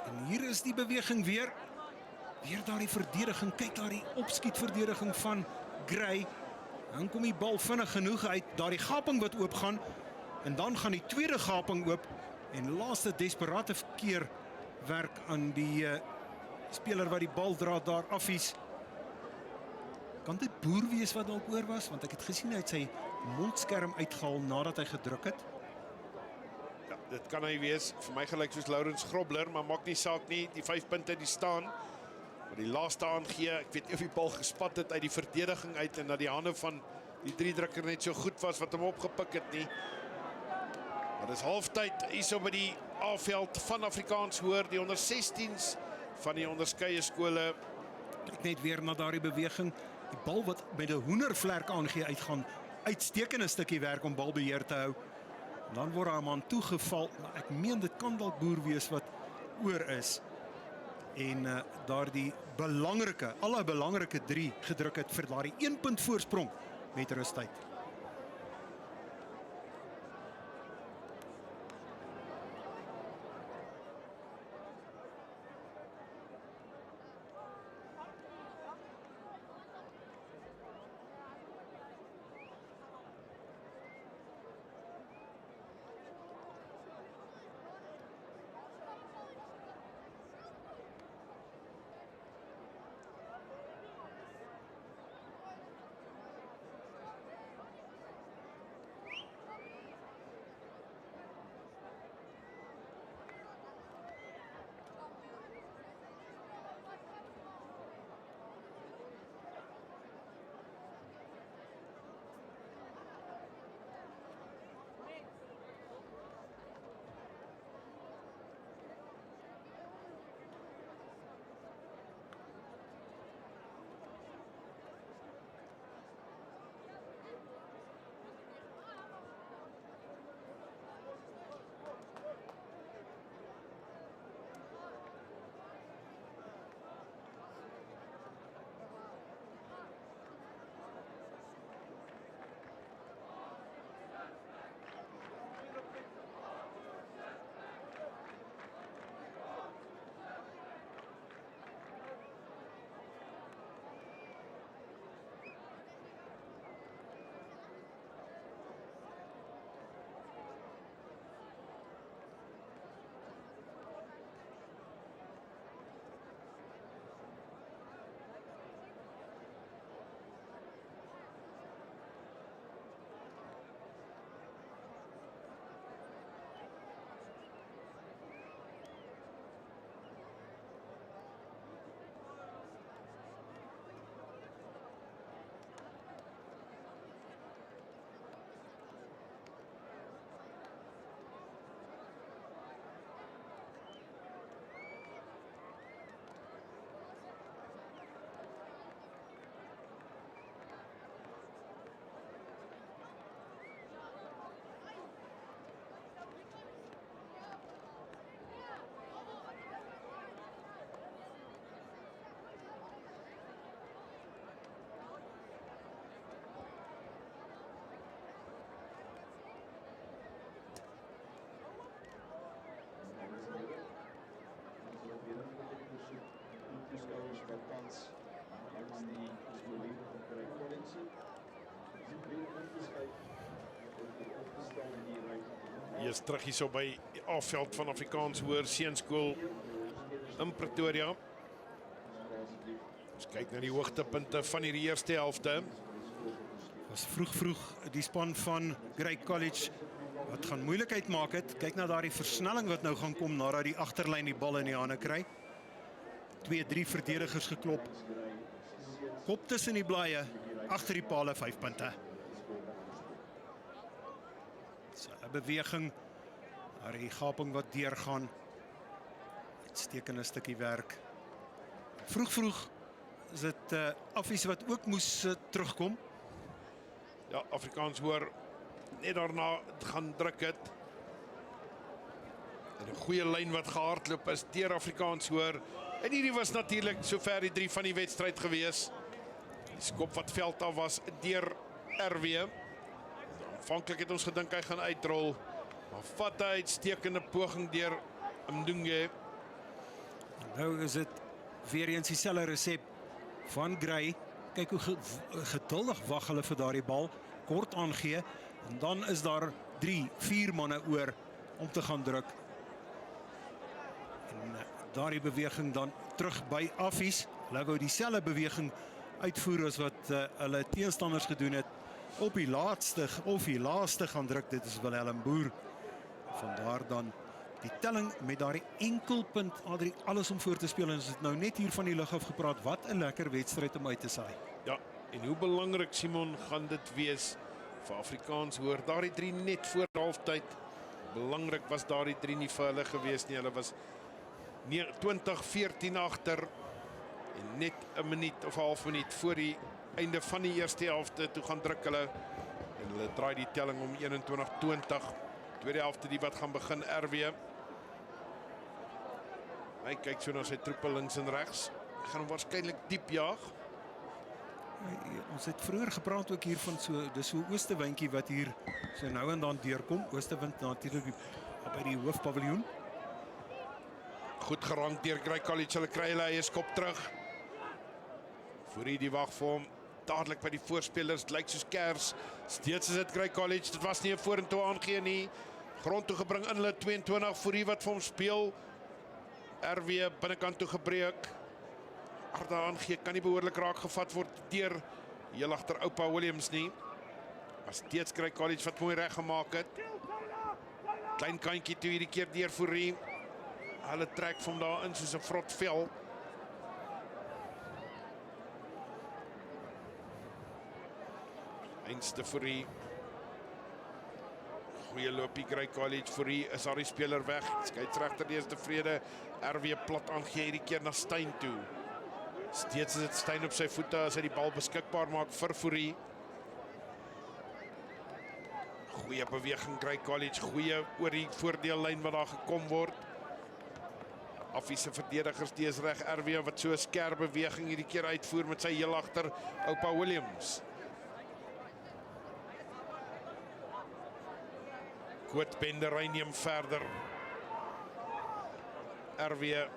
En hier is die beweging weer. Weer daardie verdediging. Kyk daar die opskietverdediging van Grey. Dan kom die bal vinnig genoeg uit. Daardie gaping wat oopgaan. En dan gaan die tweede gaping oop. En laaste desperate keer werk aan die speler wat die bal dra daar afies. Kan dit Boer wees wat dalk oor was? Want ek het gesien hy het sy mondskerm uitgehaal nadat hy gedruk het. Ja, dit kan hy wees. Vir my gelyk soos Lourens Grobler, maar maak nie saak nie. Die 5 punte die staan. Maar die laaste aangee, ek weet nie of die bal gespat het uit die verdediging uit en na die hande van die 3-drukker net so goed was wat hom opgepik het nie. Maar dis halftyd hierso by die A-veld van Afrikaans Hoër, die onder 16s van die onderskeie skole. Kyk net weer na daardie beweging. Die bal wat by die hoendervlerk aangee uitgaan. Uitstekende stukkie werk om balbeheer te hou. En dan word hy man toegeval, maar ek meen dit kan dalk Boer wees wat oor is. En daardie belangrike, alle belangrike 3 gedruk het vir daardie 1 punt voorsprong met rustyd. Hier is terug hierso by die A-veld van Afrikaans Hoër Seunskool in Pretoria. Ons kyk na die hoogtepunte van hierdie eerste helfte. Was vroeg die span van Grey College wat gaan moeilikheid maak het. Kyk na daardie versnelling wat nou gaan kom nadat die agterlyn die bal in die hande kry. 2-3 verdedigers geklop. Kop tussen die blaaie, agter die pale 5 punte. So 'n beweging, daar die gaping wat deurgaan. Uitstekende stukkie werk. Vroeg is dit Affies wat ook moes terugkom. Ja, Afrikaans Hoër net daarna gaan druk het. En 'n goeie lyn wat gehardloop is deur Afrikaans Hoër. En hierdie was natuurlik sover die 3 van die wedstryd gewees. Die skop wat veld af was deur RW. Aanvanklik het ons gedink hy gaan uitrol, maar vat hy uitstekende poging deur Mdunge. Nou is dit weer eens dieselfde resep van Grey. Kyk hoe geduldig wag hulle vir daardie bal, kort aangee, en dan is daar 3-4 manne oor om te gaan druk. En daardie beweging dan terug by Affies. Hulle wou dieselfde beweging uitvoer as wat hulle teenstanders gedoen het. Op die laaste gaan druk, dit is Willem Boer. Vandaar dan die telling met daardie enkelpunt, alles om voor te speel. En ons het nou net hier van die lug af gepraat, wat 'n lekker wedstryd om uit te saai. Ja, En hoe belangrik, Simon, gaan dit wees vir Afrikaans hoor. Daardie 3 net voor halftyd. Belangrik was daardie 3 nie vir hulle gewees nie. Hulle was 20-14 agter en net 'n minuut of 'n half minuut voor die einde van die eerste helfte toe gaan druk hulle en hulle draai die telling om 21-20. Tweede helfte die wat gaan begin RW. Hy kyk so na sy troepe links en regs. Hy gaan hom waarskynlik diep jaag. Ons het vroeër gepraat ook hier van dis so 'n oostewindjie wat hier so nou en dan deurkom. Oostewind natuurlik by die hoofpaviljoen. Goed gerank deur Grey College. Hulle kry hulle eie skop terug. Fourie die wag vir hom. Dadelik by die voorspelers. Lyk soos kers. Steeds is dit Grey College. Dit was nie 'n vorentoe aangee nie. Grond toe gebring in hulle 22. Fourie wat vir hom speel. RW binnekant toe gebreek. Arda aangee kan nie behoorlik raak gevat word deur heel agter oupa Williams nie. Was steeds Grey College wat mooi reg gemaak het. Klein kantjie toe hierdie keer deur Fourie. Hulle trek vir hom daar in soos 'n vrot vel. Einste Fourie. Goeie loopie Grey College. Fourie is daar die speler weg. Skeieregter is tevrede. RW plat aangee hierdie keer na Steyn toe. Steeds is dit Steyn op sy voete as hy die bal beskikbaar maak vir Fourie. Goeie beweging Grey College. Goeie oor die voordeellyn wat daar gekom word. Affie se verdedigers die is reg. RW wat so 'n skerp beweging hierdie keer uitvoer met sy heel agter oupa Williams. Kootbendery neem verder. RW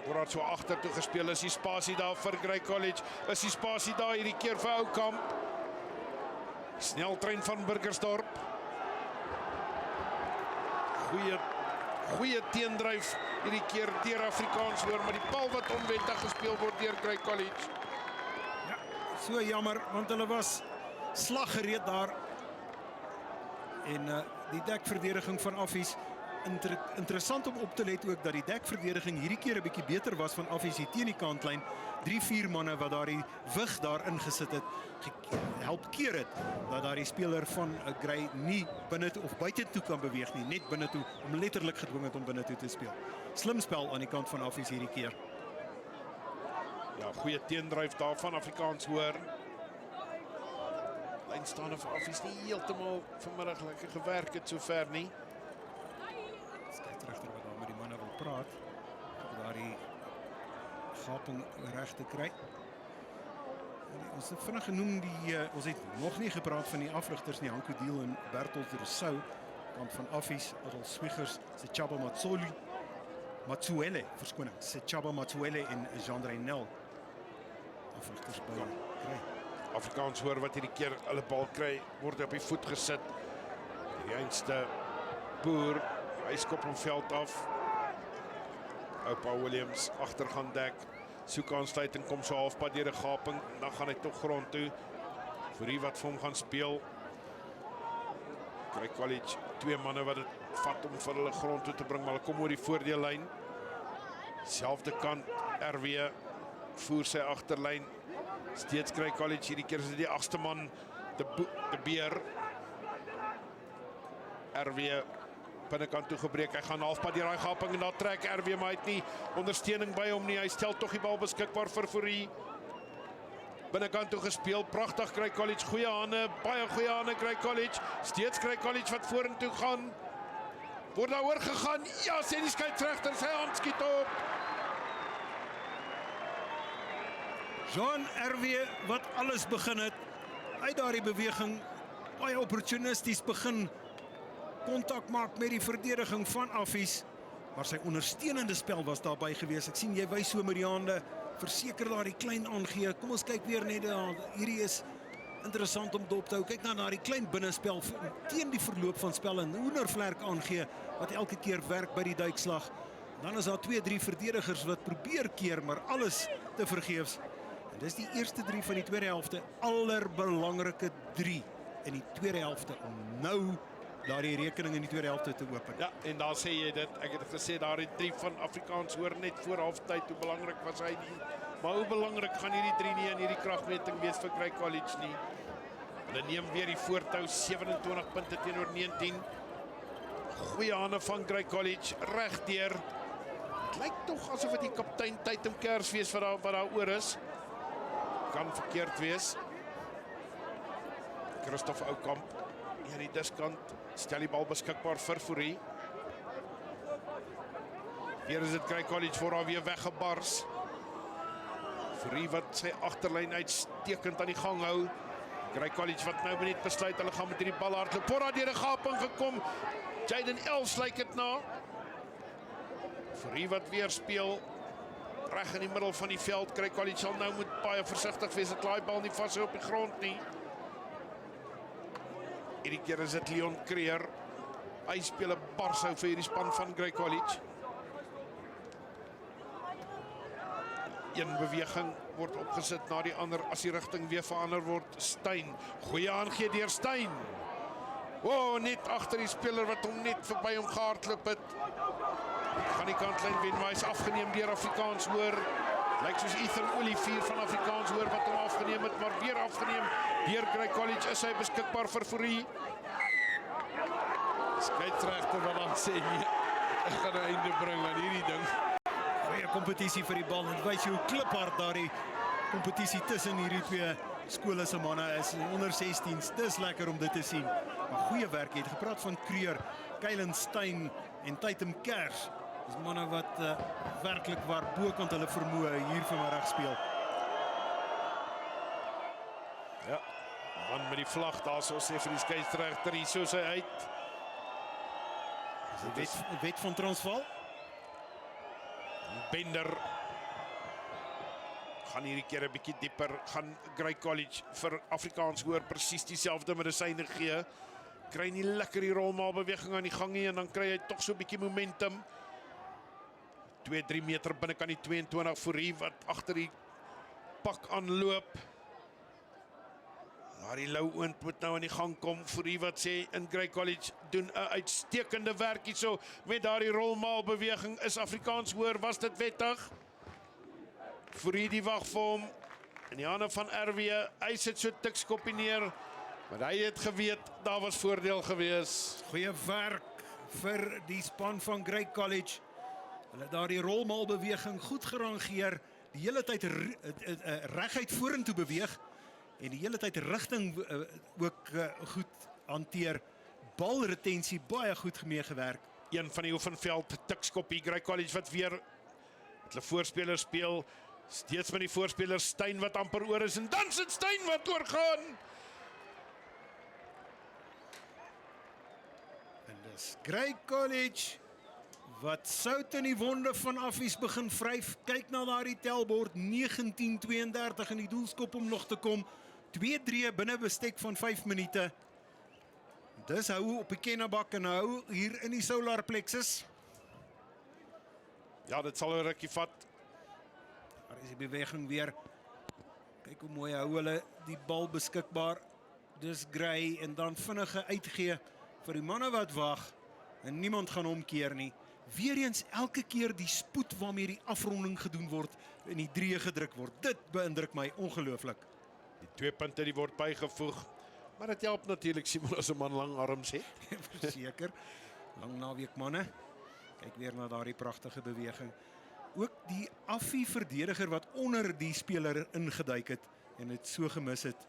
word so agter toe gespeel. Is die spasie daar vir Grey College? Is die spasie daar hierdie keer vir Oukamp? Sneltrein van Burgersdorp. Goeie teendryf hierdie keer deur Afrikaans hoor, maar die bal wat onwettig gespeel word deur Grey College. Ja, so jammer want hulle was slaggereed daar. En die dekverdediging van Affies, interessant om op te let ook dat die dekverdediging hierdie keer 'n bietjie beter was van Affies hier teen die kantlyn. 3-4 manne wat daar die wig daar ingesit het, help keer het dat daar die speler van Grey nie binne toe of buite toe kan beweeg nie, net binne toe, om letterlik gedwing het om binne toe te speel. Slim spel aan die kant van Affies hierdie keer. Ja, goeie teendryf daar van Afrikaans hoor. Lynstaande vir Affies nie heeltemal vanmiddag lekker gewerk het sover nie. Skeieregter wat daar met die manne wil praat, om daar die gaping reg te kry. Ons het vinnig genoem ons het nog nie gepraat van die afrigters nie, Hanko Diel en Bertolt Rousseau, kant van Affies, Adol Swiggers, Sechaba Matsuele, verskoning, Sechaba Matsuele en Jean Reynel. Afrigters by Grey. Afrikaans hoor wat hierdie keer hulle bal kry, word op die voet gesit. Die einste Boer, hy skop hom veld af. Oupa Williams agter gaan dek. Soek aansluiting, kom so halfpad deur 'n gaping, dan gaan hy tog grond toe. Fourie wat vir hom gaan speel. Grey College, 2 manne wat dit vat om vir hulle grond toe te bring, maar hulle kom oor die voordeellyn. Selfde kant, RW voer sy agterlyn. Steeds Grey College, hierdie keer is dit die 8ste man, de Beer. RW binnekant toe gebreek, hy gaan halfpad deur daai gaping en daar trek RW maar uit nie ondersteuning by hom nie, hy stel tog die bal beskikbaar vir Fourie. Binnekant toe gespeel, pragtig Grey College, goeie hande, baie goeie hande Grey College, steeds Grey College wat vorentoe gaan, word daar oor gegaan, ja, sê die skeieregter, sy hand skiet op. Jean RW wat alles begin het, uit daardie beweging, baie opportunisties begin, kontak maak met die verdediging van Affies, maar sy ondersteunende spel was daarby gewees. Ek sien jy wys so met die hande, verseker daar die klein aangee. Kom ons kyk weer net daar. Hierdie is interessant om dop te hou. Kyk na die klein binnespel teen die verloop van spel en hoendervlerk aangee wat elke keer werk by die duikslag. Dan is daar 2-3 verdedigers wat probeer keer, maar alles te vergeefs. En dis die eerste 3 van die tweede helfte, allerbelangrike 3 in die tweede helfte om nou daardie rekening in die tweede helfte te open. Ja, en daar sê jy dit. Ek het gesê daar die 3 van Afrikaans hoor net voor halftyd hoe belangrik was hy nie. Maar hoe belangrik gaan hierdie 3 nie in hierdie kragmeting wees vir Grey College nie. Hulle neem weer die voortou 27 punte teenoor 19. Goeie hande van Grey College regdeur. Dit lyk tog asof dit die kaptein Taitum Kersfees wat daar oor is. Kan verkeerd wees. Christophe Oukamp hier aan die diskant stel die bal beskikbaar vir Fourie. Weer is dit Grey College voor haar weer weggebars. Fourie wat sy agterlyn uitstekend aan die gang hou. Grey College wat nou net besluit hulle gaan met hierdie bal hardloop. Porra deur 'n gaping gekom. Jaden Els lyk dit na. Fourie wat weer speel reg in die middel van die veld. Grey College sal nou moet baie versigtig wees dat daai bal nie vashou op die grond nie. Hierdie keer is dit Leon Creer. Hy speel 'n barshou vir hierdie span van Grey College. Een beweging word opgesit na die ander as die rigting weer verander word. Steyn, goeie aangee deur Steyn. Net agter die speler wat hom net verby hom gehardloop het. Gaan die kantlyn wen, maar hy's afgeneem deur Afrikaans hoor. Lyk soos Ethan Olivier van Afrikaans hoor wat hom afgeneem het, maar weer afgeneem deur Grey College. Is hy beskikbaar vir Fourie? Skeieregter wat dan sê nee, ek gaan 'n einde bring aan hierdie ding. Goeie kompetisie vir die bal. Dit wys jou hoe kliphard daardie kompetisie tussen hierdie twee skole se manne is. Onder 16s, dis lekker om dit te sien. Maar goeie werk, jy het gepraat van Creer, Kylen Steyn en Taitum Kers. Dis manne wat werklik waar bokant hulle vermoë hier vanmiddag speel. Ja, man met die vlag daar so sê vir die skeieregter hier so sy uit. Wet van Transvaal. Bender gaan hierdie keer 'n bietjie dieper, gaan Grey College vir Afrikaans hoor presies dieselfde medisyne gee. Kry nie lekker die rolmaalbeweging aan die gang nie en dan kry hy tog so 'n bietjie momentum. 2-3 meter binne kan die 22 Fourie wat agter die pak aanloop. Daardie lou oond moet nou aan die gang kom. Fourie wat sê in Grey College doen 'n uitstekende werk hierso met daardie rolmaalbeweging. Is Afrikaans hoor, was dit wettig? Fourie die wag vir hom in die hande van RW. Hy sit so tikskoppie neer, maar hy het geweet daar was voordeel gewees. Goeie werk vir die span van Grey College. Hulle het daardie rolmaalbeweging goed gerangeer, die hele tyd reguit vorentoe beweeg en die hele tyd rigting ook goed hanteer. Balretensie baie goed mee gewerk. Een van die oefenveld tikskoppie Grey College wat weer met hulle voorspelers speel. Steeds met die voorspeler Steyn wat amper oor is en dan sit Steyn wat oorgaan. En dis Grey College wat sout in die wonde van Affies begin vryf. Kyk na daardie telbord, 19:32 in die doelskop om nog te kom. 2-3 binne bestek van 5 minute. Dis hou op die Kennebak en hou hier in die solar plexus. Ja, dit sal 'n rukkie vat. Daar is die beweging weer. Kyk hoe mooi hou hulle die bal beskikbaar. Dis Grey en dan vinnige uitgee vir die manne wat wag en niemand gaan omkeer nie. Weereens elke keer die spoed waarmee die afronding gedoen word en die drieë gedruk word. Dit beïndruk my ongelooflik. Die 2 punte die word bygevoeg. Maar dit help natuurlik Simon as 'n man lang arms het. Verseker. Lang naweek manne. Kyk weer na daardie pragtige beweging. Ook die Affie-verdediger wat onder die speler ingeduik het en dit so gemis het.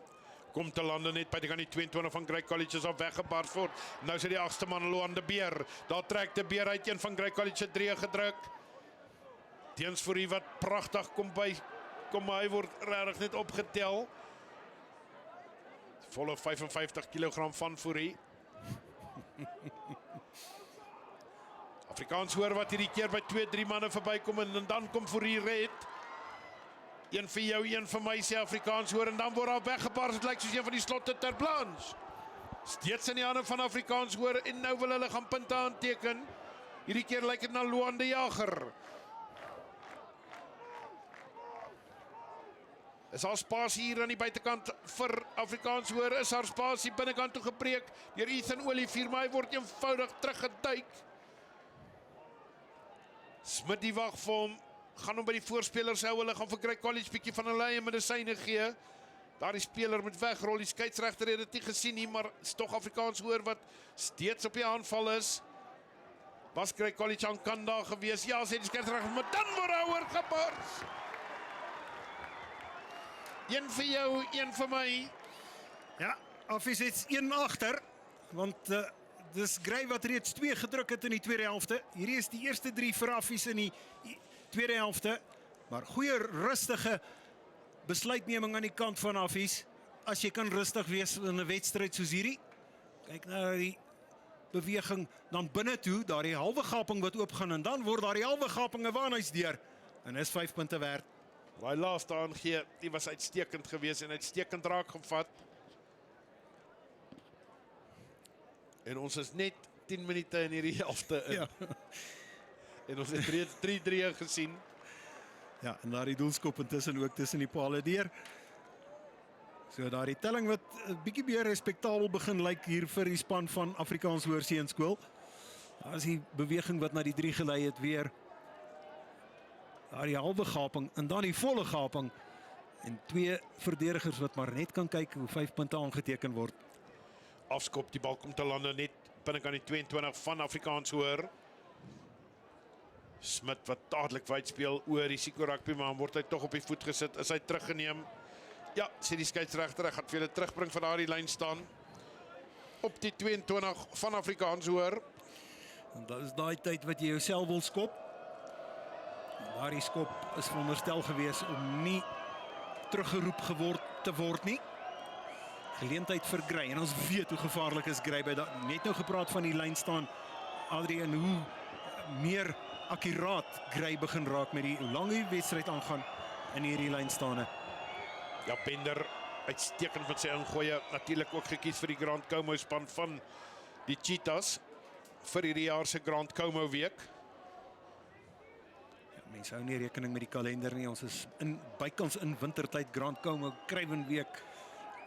Kom te lande net by die 22 van Grey College is op weggepars word. Nou sit die 8ste man Loan de Beer. Daar trek de Beer uit, een van Grey College se 3 gedruk. Teens Fourie wat pragtig kom by. Kom hy word regtig net opgetel. Volle 55 kg van Fourie. Afrikaans hoor wat hierdie keer by 2-3 manne verbykom en dan kom Fourie red. Een vir jou, een vir my, sê Afrikaans hoor en dan word daar weggepaars. Het lyk soos een van die slotte ter Blanche. Steeds in die hande van Afrikaans hoor en nou wil hulle gaan punte aanteken. Hierdie keer lyk dit na Loan de Jager. Is daar spasie hier aan die buitekant vir Afrikaans hoor? Is daar spasie binnekant toe gebreek deur Ethan Olivier, maar hy word eenvoudig teruggeduik. Smit die wag vir hom, gaan hom by die voorspelers hou, hulle gaan vir Grey College bietjie van hulle eie medisyne gee. Daar die speler moet wegrol, die skeieregter het dit nie gesien nie, maar is tog Afrikaans hoor wat steeds op die aanval is. Was Grey College aan kan daar gewees? Ja, sê die skeieregter, maar dan word hy oorgebars. Een vir jou, een vir my. Ja, Affies het 1 agter, want dis Grey wat reeds 2 gedruk het in die tweede helfte. Hierdie is die eerste 3 vir Affies in die tweede helfte, maar goeie rustige besluitneming aan die kant van Affies, as jy kan rustig wees in 'n wedstryd soos hierdie. Kyk na die beweging dan binne toe, daar die halwe gaping wat oopgaan, en dan word daar die halwe gaping 'n waarnuis deur, en is 5 punte werd. Daai laaste aangee, die was uitstekend geweest en uitstekend raak gevat. En ons is net 10 minute in hierdie helfte in. Ja. En ons het reeds 3-3 gesien. Ja, en daar die doelskop intussen ook tussen die pale deur. So daar die telling wat 'n bietjie meer respektabel begin lyk hier vir die span van Afrikaans Hoër Seunskool. Daar is die beweging wat na die 3 gelei het weer. Daar die halwe gaping en dan die volle gaping. En 2 verdedigers wat maar net kan kyk hoe 5 punte aangeteken word. Afskop, die bal kom te lande net binnekant die 22 van Afrikaans Hoër. Smit wat dadelik wyd speel oor risiko rugby, maar word hy tog op die voet gesit, is hy teruggeneem. Ja, sê die skeieregter, hy gaan vir hulle terugbring van daardie lyn staan. Op die 22 van Afrikaans Hoër. En dat is daai tyd wat jy jouself wil skop. En daardie skop is veronderstel gewees om nie teruggeroep te word nie. Geleentheid vir Grey, en ons weet hoe gevaarlik is Grey by dat. Net nou gepraat van die lyn staan, Adrie, en hoe meer akkuraat Grey begin raak met die hoe lang die wedstryd aangaan in hierdie lynstane. Ja, Bender uitstekend met sy ingooie, natuurlik ook gekies vir die Grand Como span van die Cheetahs vir hierdie jaar se Grand Como week. Ja, mense hou nie rekening met die kalender nie. Ons is bykans in wintertyd, Grand Como, Kruiwenweek,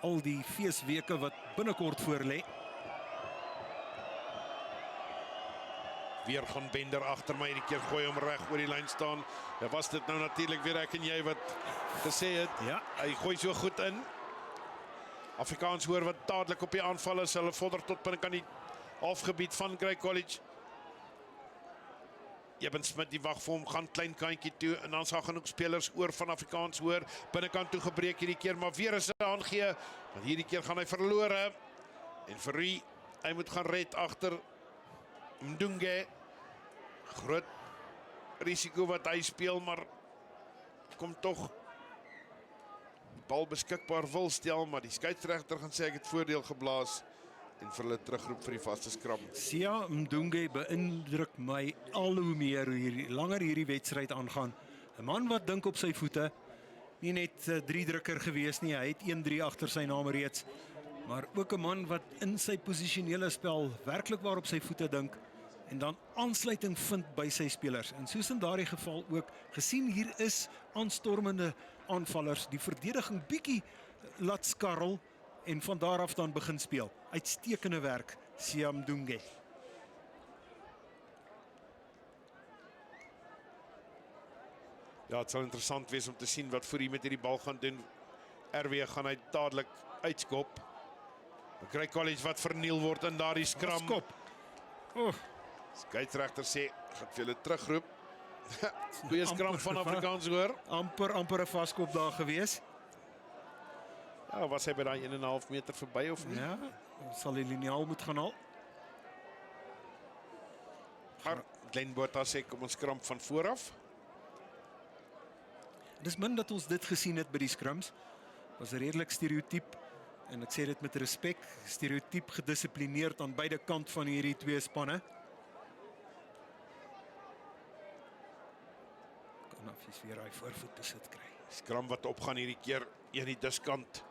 al die feesweke wat binnekort voorlê. Weer gaan Bender agter my, hierdie keer gooi hom reg oor die lyn staan. Ja, was dit nou natuurlik weer ek en jy wat gesê het. Ja. Hy gooi so goed in. Afrikaans Hoër wat dadelik op die aanval is, hulle vorder tot binnekant die halfgebied van Grey College. Eben Smit die wag vir hom, gaan klein kantjie toe, en dan sal genoeg spelers oor van Afrikaans Hoër, binnekant toe gebreek hierdie keer, maar weer is hy aangee, want hierdie keer gaan hy verlore, en Fourie, hy moet gaan red agter Mdunge. Groot risiko wat hy speel, maar kom tog bal beskikbaar wil stel, maar die skeieregter gaan sê ek het voordeel geblaas en vir hulle terugroep vir die vaste skram. Sia Mdunge beïndruk my al hoe meer hoe langer hierdie wedstryd aangaan. 'n Man wat dink op sy voete, nie net 3 drukker gewees nie, hy het 1-3 agter sy naam reeds, maar ook 'n man wat in sy posisionele spel werklik waar op sy voete dink en dan aansluiting vind by sy spelers. En soos in daardie geval ook gesien, hier is aanstormende aanvallers, die verdediging bietjie laat skarrel en van daar af dan begin speel. Uitstekende werk, Sia Mdunge. Ja, het sal interessant wees om te sien wat Fourie met hierdie bal gaan doen. RW gaan hy dadelik uitskop. Grey College wat verniel word in daardie skram. Skop. Oh, Skeieregter sê, gaan vir hulle terugroep. Goeie skram van Afrikaans Hoër. amper 'n vaskop daar gewees. Ja, was hy by daai 1,5 meter verby of nie? Ja, sal die liniaal moet gaan haal. Maar Glenn Botha sê kom ons skram van vooraf. Dis min dat ons dit gesien het by die scrums. Was redelik stereotyp, en ek sê dit met respek, stereotyp gedissiplineerd aan beide kant van hierdie 2 spanne. Kan Affies weer hy voorvoet besit kry. Skram wat opgaan hierdie keer, een die diskant.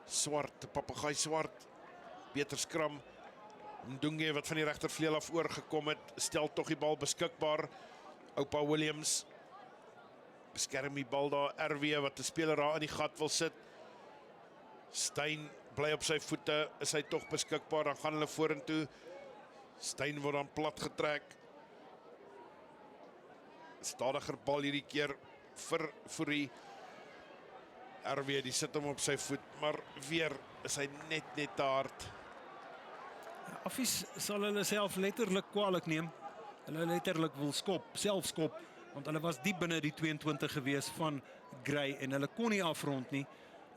Swart, papegaai swart. Beter skram. Mdunge wat van die regtervleuel af oorgekom het, stel tog die bal beskikbaar. Oupa Williams. beskerm die bal daar, RW wat 'n speler daar in die gat wil sit. Steyn bly op sy voete, is hy tog beskikbaar, dan gaan hulle vorentoe. Steyn word dan plat getrek. Stadiger bal hierdie keer vir Fourie. RW die sit hom op sy voet, maar weer is hy net te hard. Affies sal hulle self letterlik kwaadlik neem. Hulle letterlik wil skop, self skop, want hulle was diep binne die 22 gewees van Gray en hulle kon nie afrond nie.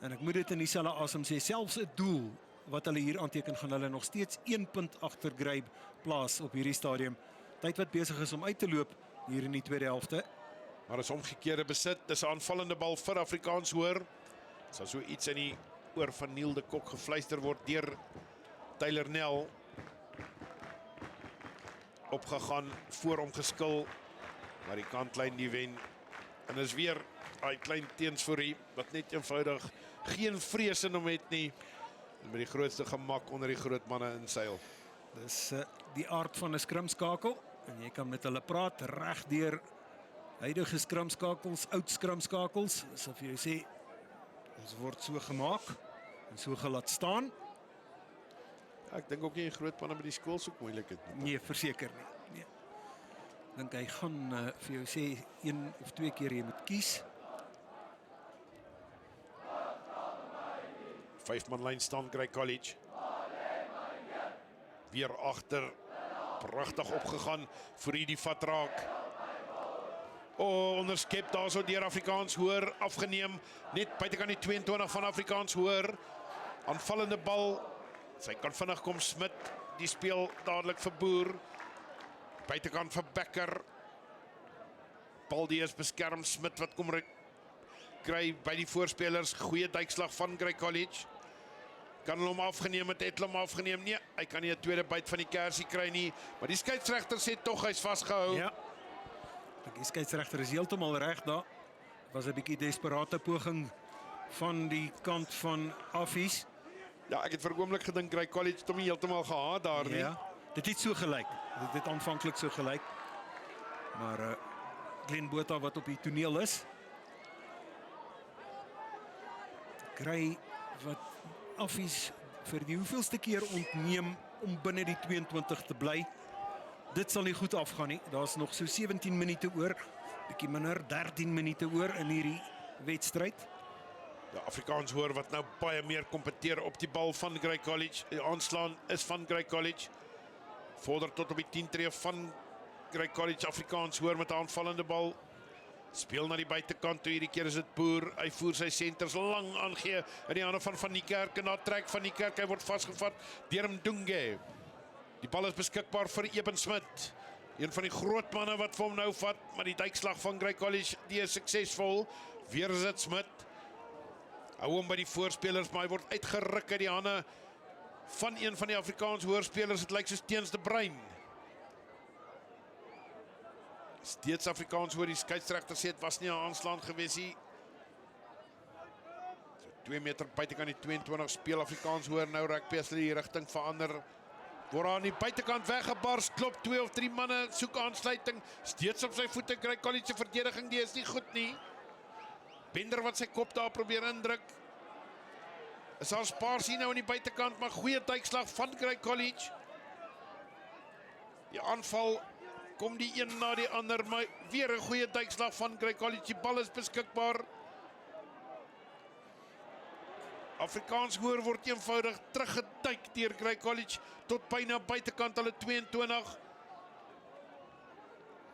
En ek moet dit in dieselfde asem sê, selfs 'n doel wat hulle hier aanteken, gaan hulle nog steeds 1 punt agter Gray plaas op hierdie stadium. Tyd wat besig is om uit te loop hier in die tweede helfte. Maar is omgekeerde besit, dis 'n aanvallende bal vir Afrikaans hoor. Sal so iets in die oor van Neil de Kok gefluister word deur Tyler Nel. Opgegaan, voor hom geskil, maar die kantlyn die wen. En is weer daai klein teensfourie wat net eenvoudig geen vrees in hom het nie. En met die grootste gemak onder die groot manne inseil. Dis die aard van 'n skrimskakel en jy kan met hulle praat reg deur huidige skrimskakels, oud skrimskakels. Asof jy sê ons word so gemaak en so gelaat staan. Ja, ek dink ook nie die groot manne met die skool soek moeilikheid nie. Nee, verseker nie. Nee. Dink hy gaan vir jou sê 1 of 2 keer jy moet kies. 5-man lyn staan Grey College. Weer agter. Pragtig opgegaan vir die vat raak. Onderskep daar so deur Afrikaans hoor afgeneem. Net buitekant die 22 van Afrikaans hoor. Aanvallende bal. Sy kan vinnig kom Smit. Die speel dadelik vir Boer. Buitekant vir Becker. Bal die is beskerm. Smit wat kom kry by die voorspelers. Goeie duikslag van Grey College. Kan hulle hom afgeneem het hom afgeneem? Nee, hy kan nie 'n tweede byt van die kersie kry nie. Maar die skeieregter sê tog hy's vasgehou. Ja. Die skeieregter is heeltemal reg daar. Was 'n bietjie desperate poging van die kant van Affies. Ja, ek het vir 'n oomblik gedink Grey College het hom nie heeltemal gehaat daar nie. Ja, dit het so gelyk. Dit het aanvanklik so gelyk. Maar Glenn Botha wat op die toneel is. Grey wat Affies vir die hoeveelste keer ontneem om binne die 22 te bly. Dit sal nie goed afgaan nie. Daar's nog so 17 minute oor, bietjie minder, 13 minute oor in hierdie wedstryd. Ja, Afrikaans hoor wat nou baie meer kompeteer op die bal van Grey College. Die aanslaan is van Grey College. Vorder tot op die 10 tree van Grey College. Afrikaans hoor met 'n aanvallende bal. Speel na die buitekant toe, hierdie keer is dit Boer. Hy voer sy senters lang aangee in die hande van die Kerk en daar trek van die Kerk. Hy word vasgevat deur Mdunge. Die bal is beskikbaar vir Eben Smit. Een van die groot manne wat vir hom nou vat, maar die duikslag van Grey College die is suksesvol. Weer is dit Smit. Hou hom by die voorspelers, maar hy word uitgeruk uit die hande van een van die Afrikaans hoorspelers. Het lyk soos Teens de Bruin. Steeds Afrikaans hoor, die skeieregter sê dit was nie 'n aanslaan gewees nie. So 2 meter buitekant die 22 speel Afrikaans hoor, nou rugby as hulle die rigting verander. Word aan die buitekant weggebars, klop 2 of 3 manne, soek aansluiting, steeds op sy voete, Grey College se verdediging, die is nie goed nie. Bender wat sy kop daar probeer indruk. Is daar spaarsie nou aan die buitekant, maar goeie duikslag van Grey College. Die aanval kom die een na die ander, maar weer 'n goeie duikslag van Grey College. Die bal is beskikbaar. Afrikaans hoor word eenvoudig teruggeduik deur Grey College tot byna buitekant hulle 22.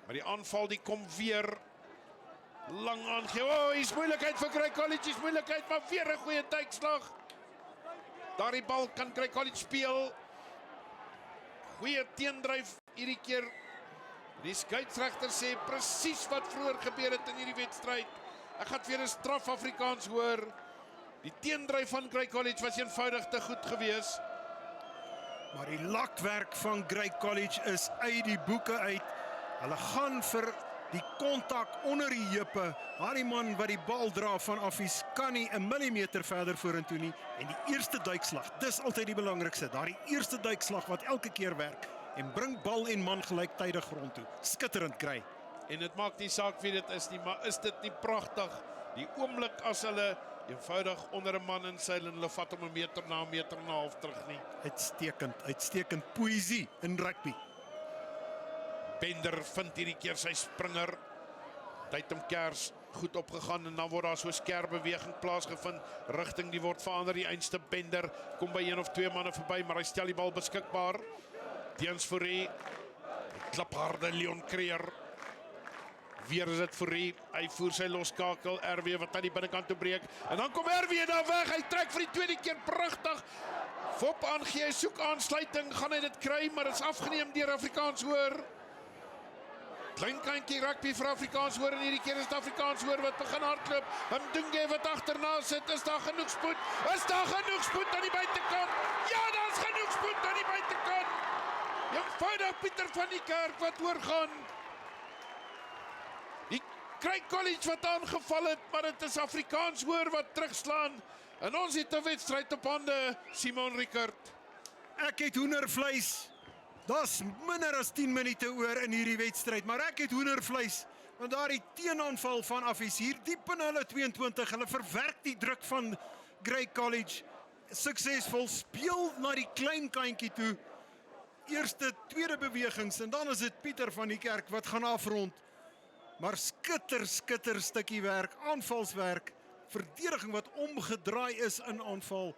Maar die aanval die kom weer lang aangee. Hier's moeilikheid vir Grey College, hier's moeilikheid, maar weer 'n goeie duikslag. Daardie bal kan Grey College speel. Goeie teendryf hierdie keer. Die skeieregter sê presies wat vroeër gebeur het in hierdie wedstryd. Ek gaan weer 'n straf Afrikaans hoor. Die teendryf van Grey College was eenvoudig te goed gewees. Maar die lakwerk van Grey College is uit die boeke uit. Hulle gaan vir die kontak onder die heupe. Daardie man wat die bal dra van Affies kan nie 'n millimeter verder vorentoe nie. En die eerste duikslag, dis altyd die belangrikste. Daardie eerste duikslag wat elke keer werk en bring bal en man gelyktydig grond toe. Skitterend Grey. En dit maak nie saak wie dit is nie, maar is dit nie pragtig? Die oomblik as hulle eenvoudig onder 'n man inseil en hulle vat hom 'n meter na 'n meter en 'n half terug nie. Uitstekend poësie in rugby. Bender vind hierdie keer sy springer. Tyd om Kers goed opgegaan en dan word daar so skerp beweging plaasgevind rigting die word verander. Die einste Bender kom by een of twee manne verby, maar hy stel die bal beskikbaar. Teens Fourie, klapharde Leon Creer. Weer is dit Fourie, hy voer sy loskakel, RW wat aan die binnekant toe breek. En dan kom RW daar weg, hy trek vir die tweede keer pragtig. Fop aangee, hy soek aansluiting, gaan hy dit kry, maar dit is afgeneem deur Afrikaans Hoër. Klein kantjie rugby vir Afrikaans Hoër en hierdie keer is dit Afrikaans Hoër wat begin hardloop. Mdunge wat agterna sit, is daar genoeg spoed? Is daar genoeg spoed aan die buitekant? Ja, daar's genoeg spoed aan die buitekant. Eenvoudig Pieter van die Kerk wat oorgaan. Die Grey College wat aangeval het, maar dit is Afrikaans Hoër wat terugslaan. En ons het 'n wedstryd op hande, Simon Rickert. Ek het hoendervleis. Daar's minder as 10 minute oor in hierdie wedstryd, maar ek het hoendervleis. Want daardie teenaanval van Affies hier diep in hulle 22, hulle verwerk die druk van Grey College. Suksesvol speel na die klein kantjie toe. Eerste, tweede bewegings en dan is dit Pieter van die Kerk wat gaan afrond. Maar skitter stukkie werk, aanvalswerk, verdediging wat omgedraai is in aanval.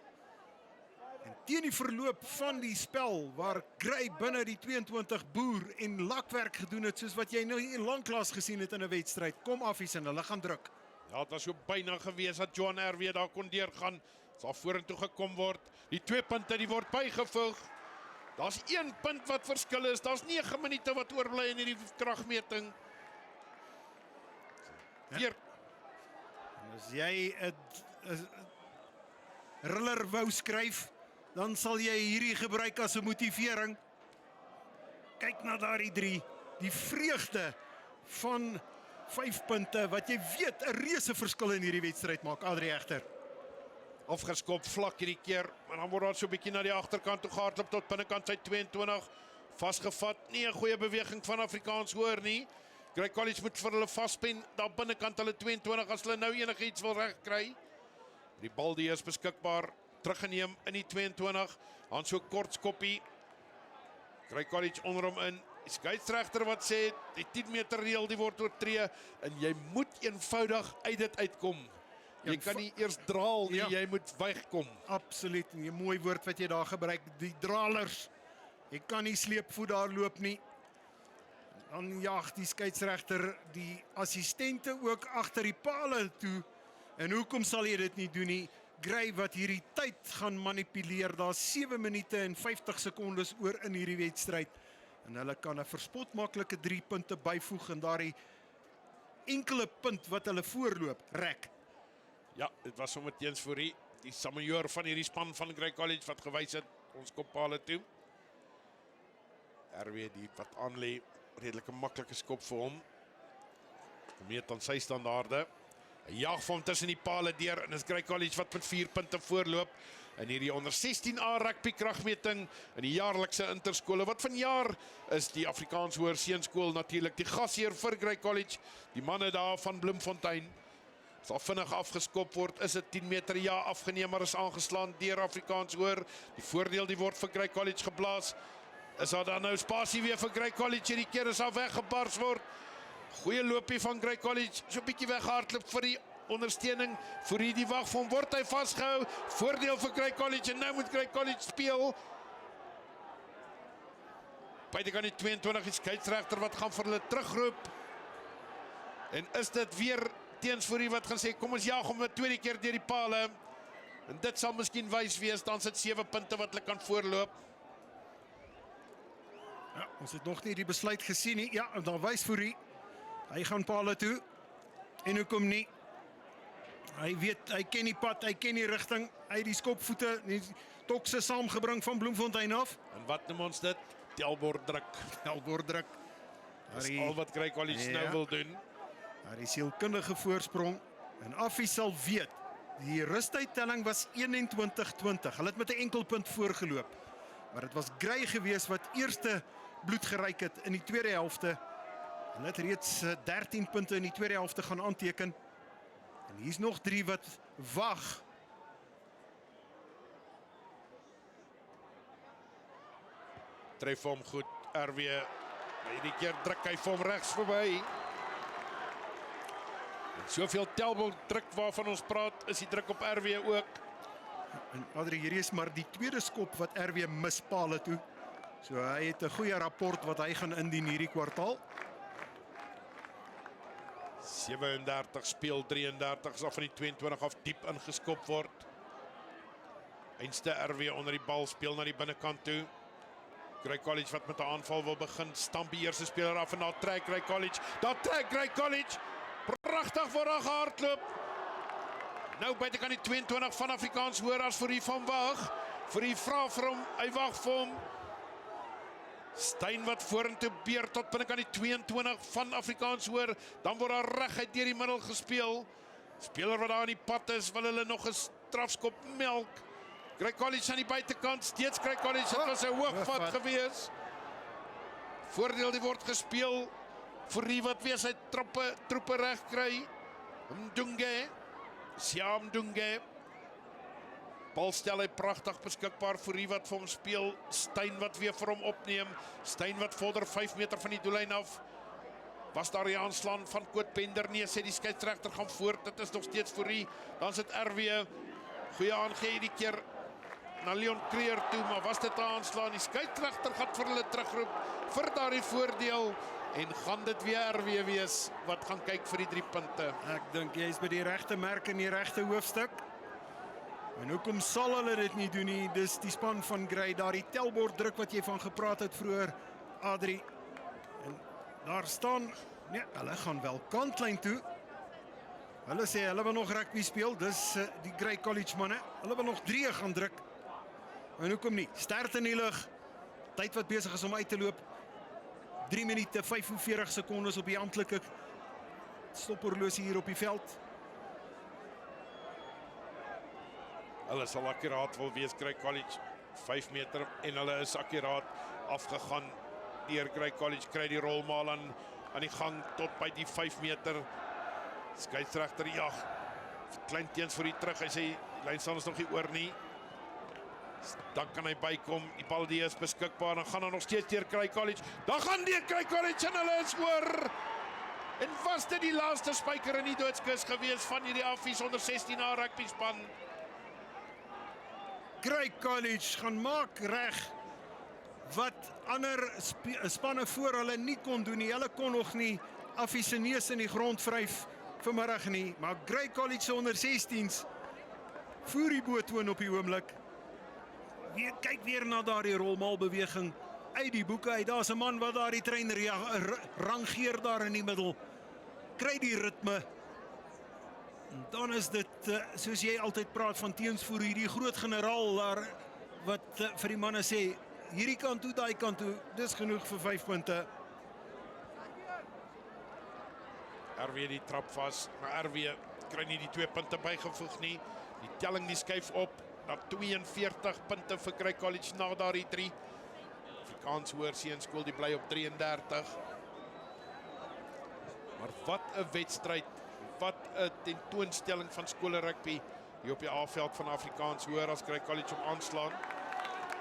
En teen die verloop van die spel waar Grey binne die 22 boer en lakwerk gedoen het soos wat jy nou hier lanklaas gesien het in 'n wedstryd, kom Affies en hulle gaan druk. Ja, het was so byna gewees dat Johan RW daar kon deurgaan. Sal vorentoe gekom word. Die 2 punte die word bygevoeg. Daar's 1 punt wat verskil is. Daar's 9 minute wat oorbly in hierdie kragmeting. Weer. En as jy 'n riller wou skryf, dan sal jy hierdie gebruik as 'n motivering. Kyk na daardie 3, die vreugde van 5 punte wat jy weet 'n reuse verskil in hierdie wedstryd maak. Adrie Egter. Afgeskop vlak hierdie keer, maar dan word daar so 'n bietjie na die agterkant toe gehardloop tot binnekant sy 22. Vasgevat, nie 'n goeie beweging van Afrikaans Hoër nie. Grey College moet vir hulle vaspen daar binnekant hulle 22 as hulle nou enigiets wil regkry. Die bal die is beskikbaar, teruggeneem in die 22. Aan so kort skoppie. Grey College onder hom in. Die skeieregter wat sê die 10 meter reël die word oortree en jy moet eenvoudig uit dit uitkom. Jy kan nie eers draal nie, jy moet wegkom. Absoluut, 'n mooi woord wat jy daar gebruik, die dralers. Jy kan nie sleepvoet daar loop nie. Dan jaag die skeieregter die assistente ook agter die pale toe. En hoekom sal jy dit nie doen nie? Grey wat hierdie tyd gaan manipuleer. Daar's 7 minute en 50 sekondes oor in hierdie wedstryd. En hulle kan 'n verspotmaklike 3 punte byvoeg en daardie enkele punt wat hulle voorloop rek. Ja, dit was sommer teens Fourie, die samajoor van hierdie span van Grey College wat gewys het ons koppale toe. RW die wat aanlê, redelike maklike skop vir hom. Gemeet aan sy standaarde. Hy jaag vir hom tussen die pale deur en is Grey College wat met 4 punte voorloop. In hierdie onder 16A rugby kragmeting in die jaarlikse interskole. Wat vanjaar is die Afrikaans Hoër Seunskool natuurlik die gasheer vir Grey College. Die manne daar van Bloemfontein. Sal vinnig afgeskop word, is dit 10 meter ja afgeneem, maar is aangeslaan deur Afrikaans Hoër. Die voordeel die word vir Grey College geblaas. Is daar dan nou spasie weer vir Grey College, hierdie keer is daar weggebars word. Goeie loopie van Grey College, so 'n bietjie weghardloop vir die ondersteuning. Vir hierdie wag van word hy vasgehou. Voordeel vir Grey College en nou moet Grey College speel. Buitekant die 22 die skeieregter wat gaan vir hulle terugroep. En is dit weer teens Fourie wat gaan sê kom ons jaag hom 'n tweede keer deur die pale. En dit sal miskien wys wees, dan sit 7 punte wat hulle kan voorloop. Ja, ons het nog nie die besluit gesien nie. Ja, en dan wys Fourie. Hy gaan pale toe. En hoekom nie? Hy weet, hy ken die pad, hy ken die rigting. Hy het die skopvoete, die tokse saamgebring van Bloemfontein af. En wat noem ons dit? Telborddruk. Telborddruk. Dis al wat Grey College nou wil doen. Daar is sielkundige voorsprong. En Affies sal weet, die rustuittelling was 21-20. Hulle het met 'n enkel punt voorgeloop. Maar dit was Grey gewees wat eerste bloed geryk het in die tweede helfte. Hulle het reeds 13 punte in die tweede helfte gaan aanteken. En hier's nog 3 wat wag. Tref hom goed, RW. Hierdie keer druk hy vir hom regs verby. En soveel Telbot druk waarvan ons praat, is die druk op RW ook. En Adrie, hierdie is maar die tweede skop wat RW mispale toe. So hy het 'n goeie rapport wat hy gaan indien hierdie kwartaal. 37 speel 33 is af van die 22 af diep ingeskop word. Einste RW onder die bal speel na die binnekant toe. Grey College wat met 'n aanval wil begin, stamp die eerste speler af en daar trek Grey College. Daar trek Grey College. Pragtig word daar gehardloop. Nou buitekant die 22 van Afrikaans Hoër as vir die van Wag. Vir die vra vir hom, hy wag vir hom. Steyn wat vorentoe beer tot binnekant die 22 van Afrikaans Hoër. Dan word daar reguit deur die middel gespeel. Speler wat daar aan die pad is, wil hulle nog 'n strafskop melk. Grey College aan die buitekant, steeds Grey College, dit was 'n hoogvat gewees. Voordeel die word gespeel vir die wat weer sy troepe reg kry. Mdunge, Siam Mdunge. Bal stel hy pragtig beskikbaar vir die wat vir hom speel. Steyn wat weer vir hom opneem. Steyn wat vorder 5 meter van die doellyn af. Was daar die aanslaan van Kootbender? Nee, sê die skeieregter gaan voort. Dit is nog steeds vir die. Dan sit RW. Goeie aangee hierdie keer na Leon Creer toe, maar was dit 'n aanslaan? Die skeieregter gaan vir hulle terugroep vir daardie voordeel en gaan dit weer RW wees wat gaan kyk vir die 3 punte. Ek dink jy is by die regte merk in die regte hoofstuk. En hoekom sal hulle dit nie doen nie? Dis die span van Grey, daardie telbord druk wat jy van gepraat het vroeër, Adrie. En daar staan, nee, hulle gaan wel kantlyn toe. Hulle sê hulle wil nog rugby speel, dis die Grey College manne. Hulle wil nog 3 gaan druk. En hoekom nie? Sterkte in die lug. Tyd wat besig is om uit te loop. 3 minute 45 sekondes op die amptelike stophorlosie hier op die veld. Hulle sal akkuraat wil wees, Grey College 5 meter en hulle is akkuraat afgegaan deur Grey College, kry die rolmaal aan die gang tot by die 5 meter. Skeieregter jag, klein teens vir die terug, hy sê lynstand is nog nie oor nie. Dan kan hy bykom, die bal die is beskikbaar, dan gaan hy nog steeds deur Grey College. Dan gaan deur Grey College en hulle is oor. En was dit die laaste spyker in die doodskus gewees van hierdie Affies onder 16 rugby span? Grey College gaan maak reg wat ander spanne voor hulle nie kon doen nie. Hulle kon nog nie Affie se neus in die grond vryf vanmiddag nie, maar Grey College se onder 16s voer die boottoon op die oomblik. Kyk weer na daardie rolmaalbeweging uit die boeke uit. Daar's 'n man wat daardie trein rangeer daar in die middel. Kry die ritme. En dan is dit, soos jy altyd praat van teensvoer, hierdie groot generaal daar wat vir die manne sê, hierdie kant toe, daai kant toe, dis genoeg vir 5 punte. RW die trap vas, maar RW kry nie die 2 punte bygevoeg nie. Die telling die skuif op na 42 punte vir Grey College na daardie 3. Afrikaans Hoër Seunskool die bly op 33. Maar wat 'n wedstryd, wat 'n tentoonstelling van skole rugby hier op die A-veld van Afrikaans Hoër as Grey College om aanslaan.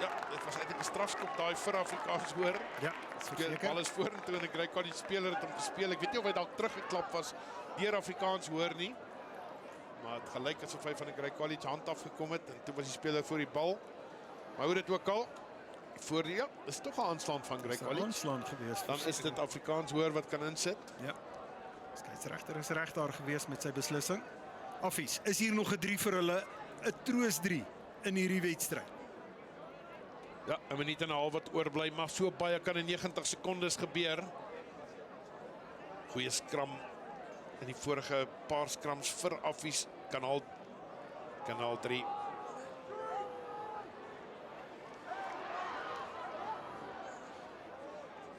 Ja, dit was eintlik 'n strafskop daai vir Afrikaans Hoër. Ja, seker. Alles vorentoe en die Grey College speler het hom gespeel. Ek weet nie of hy dalk teruggeklap was deur Afrikaans Hoër nie. Maar het gelyk asof hy van die Grey College hand afgekom het en toe was die speler voor die bal. Maar hoe dit ook al, voordeel is tog 'n aanslaan van Grey College. Aanslaan gewees. Dan is dit Afrikaans Hoër wat kan insit. Ja. Skeieregter is reg daar gewees met sy beslissing. Affies, is hier nog 'n 3 vir hulle, 'n troos 3 in hierdie wedstryd. Ja, 'n minuut en 'n half wat oorbly, maar so baie kan in 90 sekondes gebeur. Goeie skram in die vorige paar skrams vir Affies, kanaal 3.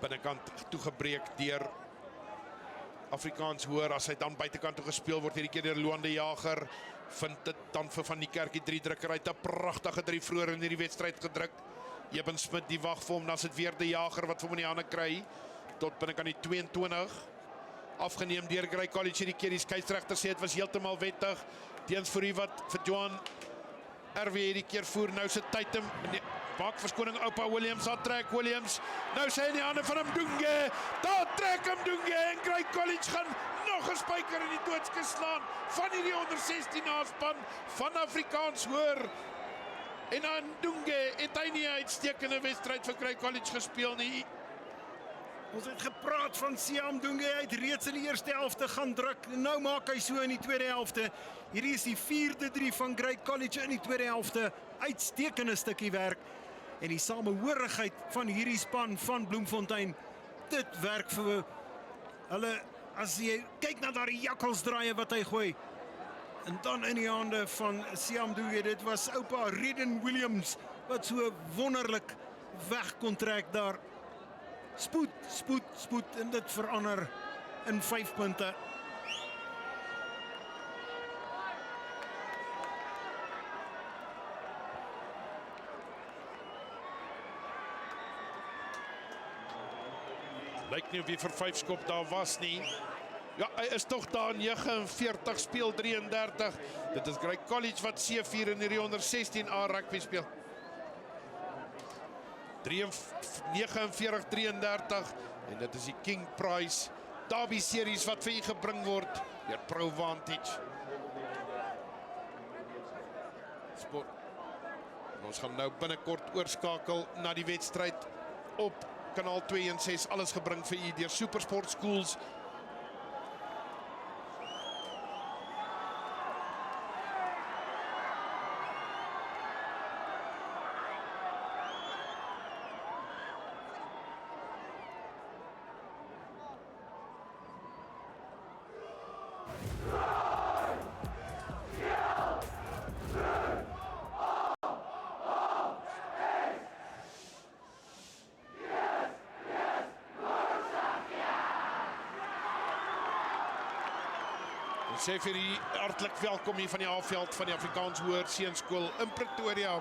Binnekant toegebreek deur Afrikaans Hoër, as hy dan buitekant toe gespeel word, hierdie keer deur Luande Jager, vind dit dan vir Van die Kerkie 3 drukker uit, 'n pragtige 3 vroeër in hierdie wedstryd gedruk. Eben Smit die wag vir hom, dan is dit weer die Jager wat vir hom in die hande kry. tot binne aan die 22. Afgeneem deur Grey College hierdie keer. Die skeieregter sê dit was heeltemal wettig. Teens vir u wat vir Johan RW hierdie keer voer. Nou se Tatum. Bak verskoning oupa Williams, daar trek Williams. Nou sê in die hande van Mdunge. Daar trek Mdunge en Grey College gaan nog 'n spyker in die doodskis slaan van hierdie onder 16 span van Afrikaans hoor. En aan Mdunge het hy nie 'n uitstekende wedstryd vir Grey College gespeel nie. Ons het gepraat van Siam Mdunge, hy het reeds in die eerste helfte gaan druk. Nou maak hy so in die tweede helfte. Hierdie is die 4-3 van Grey College in die tweede helfte. Uitstekende stukkie werk. En die samehorigheid van hierdie span van Bloemfontein. Dit werk vir hulle. As jy kyk na daardie jakkalsdraaie wat hy gooi. En dan in die hande van Siam Mdunge. Dit was oupa Reden Williams wat so wonderlik weg kon trek daar. Spoed, spoed, spoed en dit verander in 5 punte. Lyk nie of hy vir 5 skop daar was nie. Ja, hy is tog daar 49 speel 33. Dit is Grey College wat C4 in hierdie onder 16A rugby speel. 49-33 en dit is die King Prize Derby series wat vir u gebring word deur Pro Vantage. Sport. En ons gaan nou binnekort oorskakel na die wedstryd op kanaal 216, alles gebring vir u deur SuperSport Schools. Ek sê vir u hartlik welkom hier van die H-veld van die Afrikaans Hoër Seunskool in Pretoria.